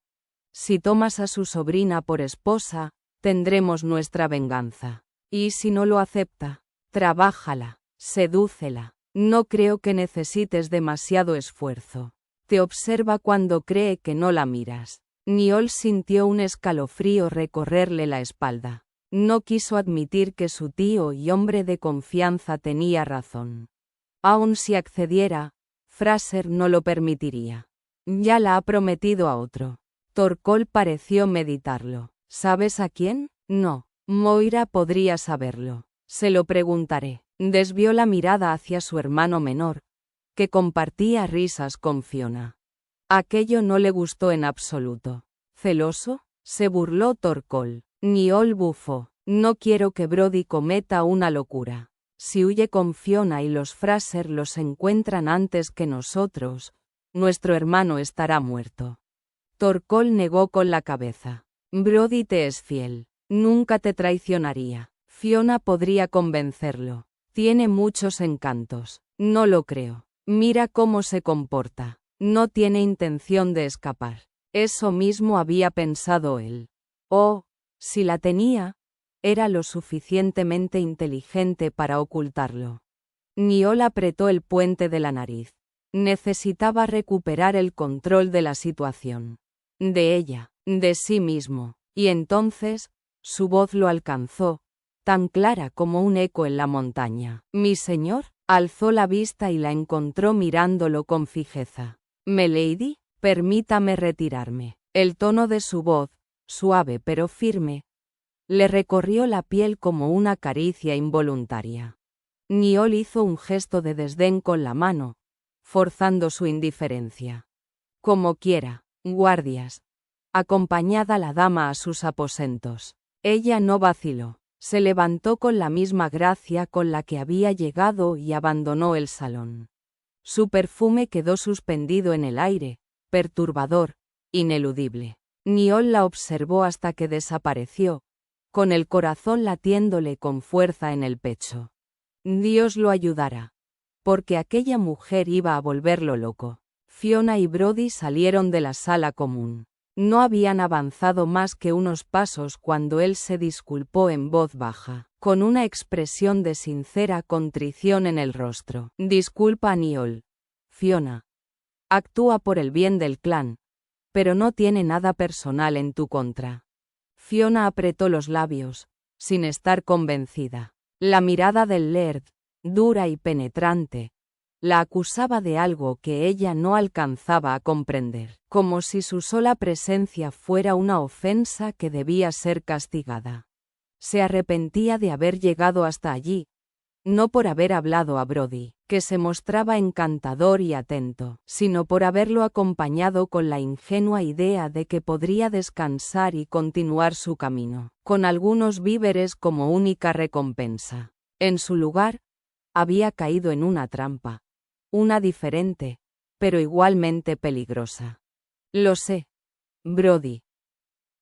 Si tomas a su sobrina por esposa, tendremos nuestra venganza. Y si no lo acepta, trabájala, sedúcela. No creo que necesites demasiado esfuerzo. Te observa cuando cree que no la miras. Niall sintió un escalofrío recorrerle la espalda. No quiso admitir que su tío y hombre de confianza tenía razón. Aun si accediera, Fraser no lo permitiría. Ya la ha prometido a otro. Torcol pareció meditarlo. ¿Sabes a quién? No. Moira podría saberlo. Se lo preguntaré. Desvió la mirada hacia su hermano menor, que compartía risas con Fiona. Aquello no le gustó en absoluto. ¿Celoso? Se burló Torcol. Niall bufó. No quiero que Brody cometa una locura. Si huye con Fiona y los Fraser los encuentran antes que nosotros, nuestro hermano estará muerto. Torcol negó con la cabeza. Brody te es fiel. Nunca te traicionaría. Fiona podría convencerlo. Tiene muchos encantos. No lo creo. Mira cómo se comporta. No tiene intención de escapar. Eso mismo había pensado él. Oh, si la tenía, era lo suficientemente inteligente para ocultarlo. Niall apretó el puente de la nariz. Necesitaba recuperar el control de la situación. De ella, de sí mismo. Y entonces, su voz lo alcanzó, tan clara como un eco en la montaña. «¿Mi señor?» Alzó la vista y la encontró mirándolo con fijeza. «¿Milady? Permítame retirarme». El tono de su voz, suave pero firme, le recorrió la piel como una caricia involuntaria. Niall hizo un gesto de desdén con la mano, forzando su indiferencia. «Como quiera, guardias». Acompañad a la dama a sus aposentos. Ella no vaciló. Se levantó con la misma gracia con la que había llegado y abandonó el salón. Su perfume quedó suspendido en el aire, perturbador, ineludible. Niall la observó hasta que desapareció, con el corazón latiéndole con fuerza en el pecho. Dios lo ayudara. Porque aquella mujer iba a volverlo loco. Fiona y Brody salieron de la sala común. No habían avanzado más que unos pasos cuando él se disculpó en voz baja, con una expresión de sincera contrición en el rostro. Disculpa a Niall, Fiona. Actúa por el bien del clan, pero no tiene nada personal en tu contra. Fiona apretó los labios, sin estar convencida. La mirada del Laird, dura y penetrante, la acusaba de algo que ella no alcanzaba a comprender, como si su sola presencia fuera una ofensa que debía ser castigada. Se arrepentía de haber llegado hasta allí, no por haber hablado a Brody, que se mostraba encantador y atento, sino por haberlo acompañado con la ingenua idea de que podría descansar y continuar su camino, con algunos víveres como única recompensa. En su lugar, había caído en una trampa. Una diferente, pero igualmente peligrosa. Lo sé, Brody.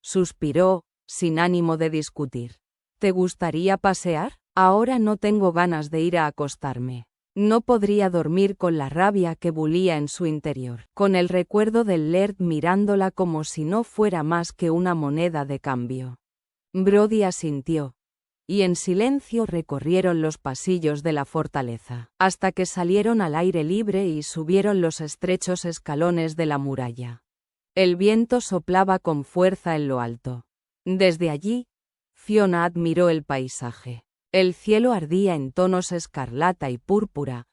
Suspiró, sin ánimo de discutir. ¿Te gustaría pasear? Ahora no tengo ganas de ir a acostarme. No podría dormir con la rabia que bulía en su interior, con el recuerdo del Laird mirándola como si no fuera más que una moneda de cambio. Brody asintió, y en silencio recorrieron los pasillos de la fortaleza, hasta que salieron al aire libre y subieron los estrechos escalones de la muralla. El viento soplaba con fuerza en lo alto. Desde allí, Fiona admiró el paisaje. El cielo ardía en tonos escarlata y púrpura,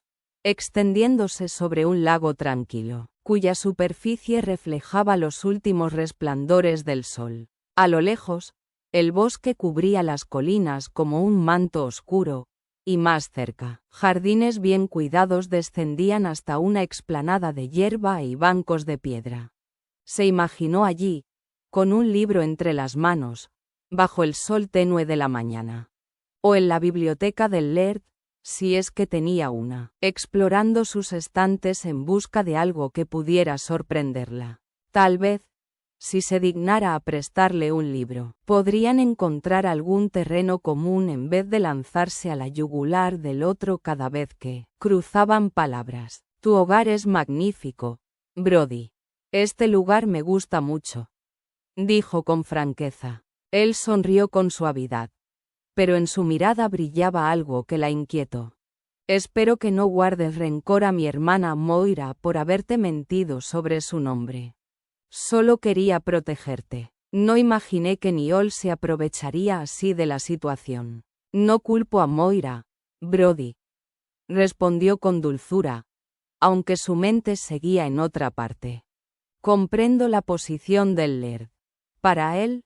extendiéndose sobre un lago tranquilo, cuya superficie reflejaba los últimos resplandores del sol. A lo lejos, el bosque cubría las colinas como un manto oscuro, y más cerca, jardines bien cuidados descendían hasta una explanada de hierba y bancos de piedra. Se imaginó allí, con un libro entre las manos, bajo el sol tenue de la mañana. O en la biblioteca del Laird, si es que tenía una, explorando sus estantes en busca de algo que pudiera sorprenderla. Tal vez, si se dignara a prestarle un libro, podrían encontrar algún terreno común en vez de lanzarse a la yugular del otro cada vez que cruzaban palabras. Tu hogar es magnífico, Brody. Este lugar me gusta mucho, dijo con franqueza. Él sonrió con suavidad, pero en su mirada brillaba algo que la inquietó. Espero que no guardes rencor a mi hermana Moira por haberte mentido sobre su nombre. Solo quería protegerte. No imaginé que Niall se aprovecharía así de la situación. No culpo a Moira, Brody, respondió con dulzura, aunque su mente seguía en otra parte. Comprendo la posición del Laird. Para él,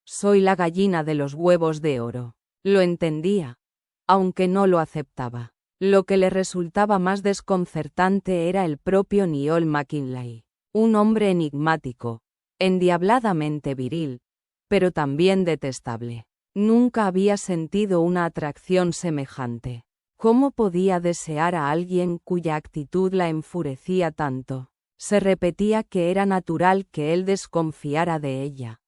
soy la gallina de los huevos de oro. Lo entendía, aunque no lo aceptaba. Lo que le resultaba más desconcertante era el propio Niall McKinlay. Un hombre enigmático, endiabladamente viril, pero también detestable. Nunca había sentido una atracción semejante. ¿Cómo podía desear a alguien cuya actitud la enfurecía tanto? Se repetía que era natural que él desconfiara de ella.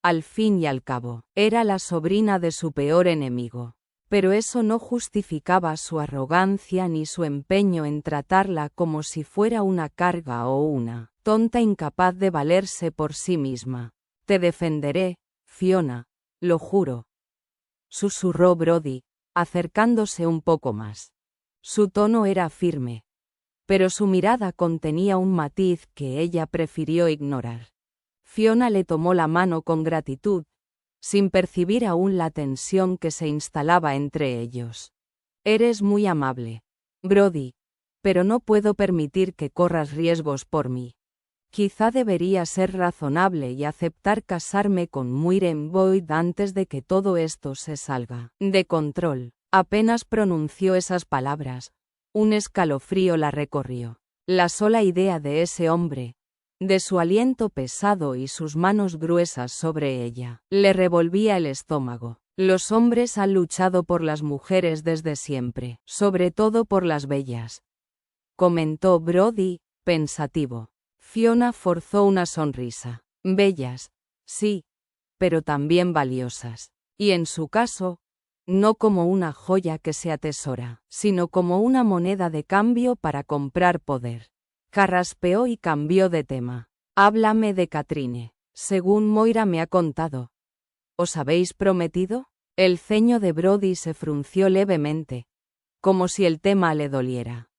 Al fin y al cabo, era la sobrina de su peor enemigo. Pero eso no justificaba su arrogancia ni su empeño en tratarla como si fuera una carga o una tonta incapaz de valerse por sí misma. Te defenderé, Fiona, lo juro, susurró Brody, acercándose un poco más. Su tono era firme, pero su mirada contenía un matiz que ella prefirió ignorar. Fiona le tomó la mano con gratitud, sin percibir aún la tensión que se instalaba entre ellos. Eres muy amable, Brody, pero no puedo permitir que corras riesgos por mí. Quizá debería ser razonable y aceptar casarme con Muiren Boyd antes de que todo esto se salga de control. Apenas pronunció esas palabras, un escalofrío la recorrió. La sola idea de ese hombre, de su aliento pesado y sus manos gruesas sobre ella, le revolvía el estómago. Los hombres han luchado por las mujeres desde siempre, sobre todo por las bellas, comentó Brody, pensativo. Fiona forzó una sonrisa. Bellas, sí, pero también valiosas. Y en su caso, no como una joya que se atesora, sino como una moneda de cambio para comprar poder. Carraspeó y cambió de tema. Háblame de Katrine. Según Moira me ha contado. ¿Os habéis prometido? El ceño de Brody se frunció levemente, como si el tema le doliera.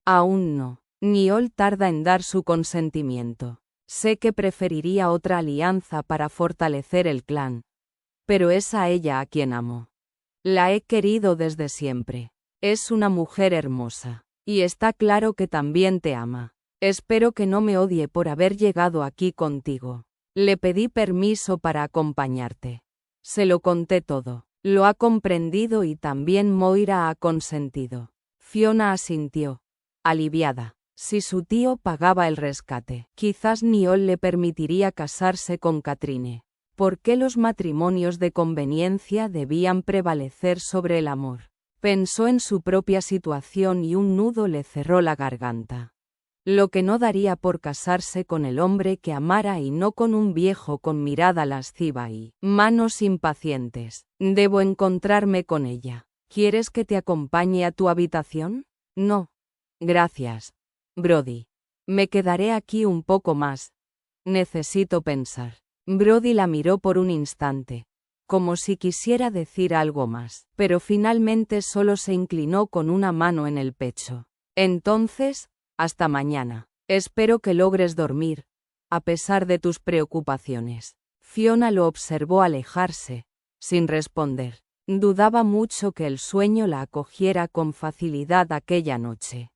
Aún no. Niall tarda en dar su consentimiento. Sé que preferiría otra alianza para fortalecer el clan. Pero es a ella a quien amo. La he querido desde siempre. Es una mujer hermosa. Y está claro que también te ama. Espero que no me odie por haber llegado aquí contigo. Le pedí permiso para acompañarte. Se lo conté todo. Lo ha comprendido y también Moira ha consentido. Fiona asintió, aliviada. Si su tío pagaba el rescate, quizás Niall le permitiría casarse con Katrine. ¿Por qué los matrimonios de conveniencia debían prevalecer sobre el amor? Pensó en su propia situación y un nudo le cerró la garganta. Lo que no daría por casarse con el hombre que amara y no con un viejo con mirada lasciva y manos impacientes. Debo encontrarme con ella. ¿Quieres que te acompañe a tu habitación? No. Gracias, Brody. Me quedaré aquí un poco más. Necesito pensar. Brody la miró por un instante, como si quisiera decir algo más, pero finalmente solo se inclinó con una mano en el pecho. Entonces, hasta mañana. Espero que logres dormir, a pesar de tus preocupaciones. Fiona lo observó alejarse, sin responder. Dudaba mucho que el sueño la acogiera con facilidad aquella noche.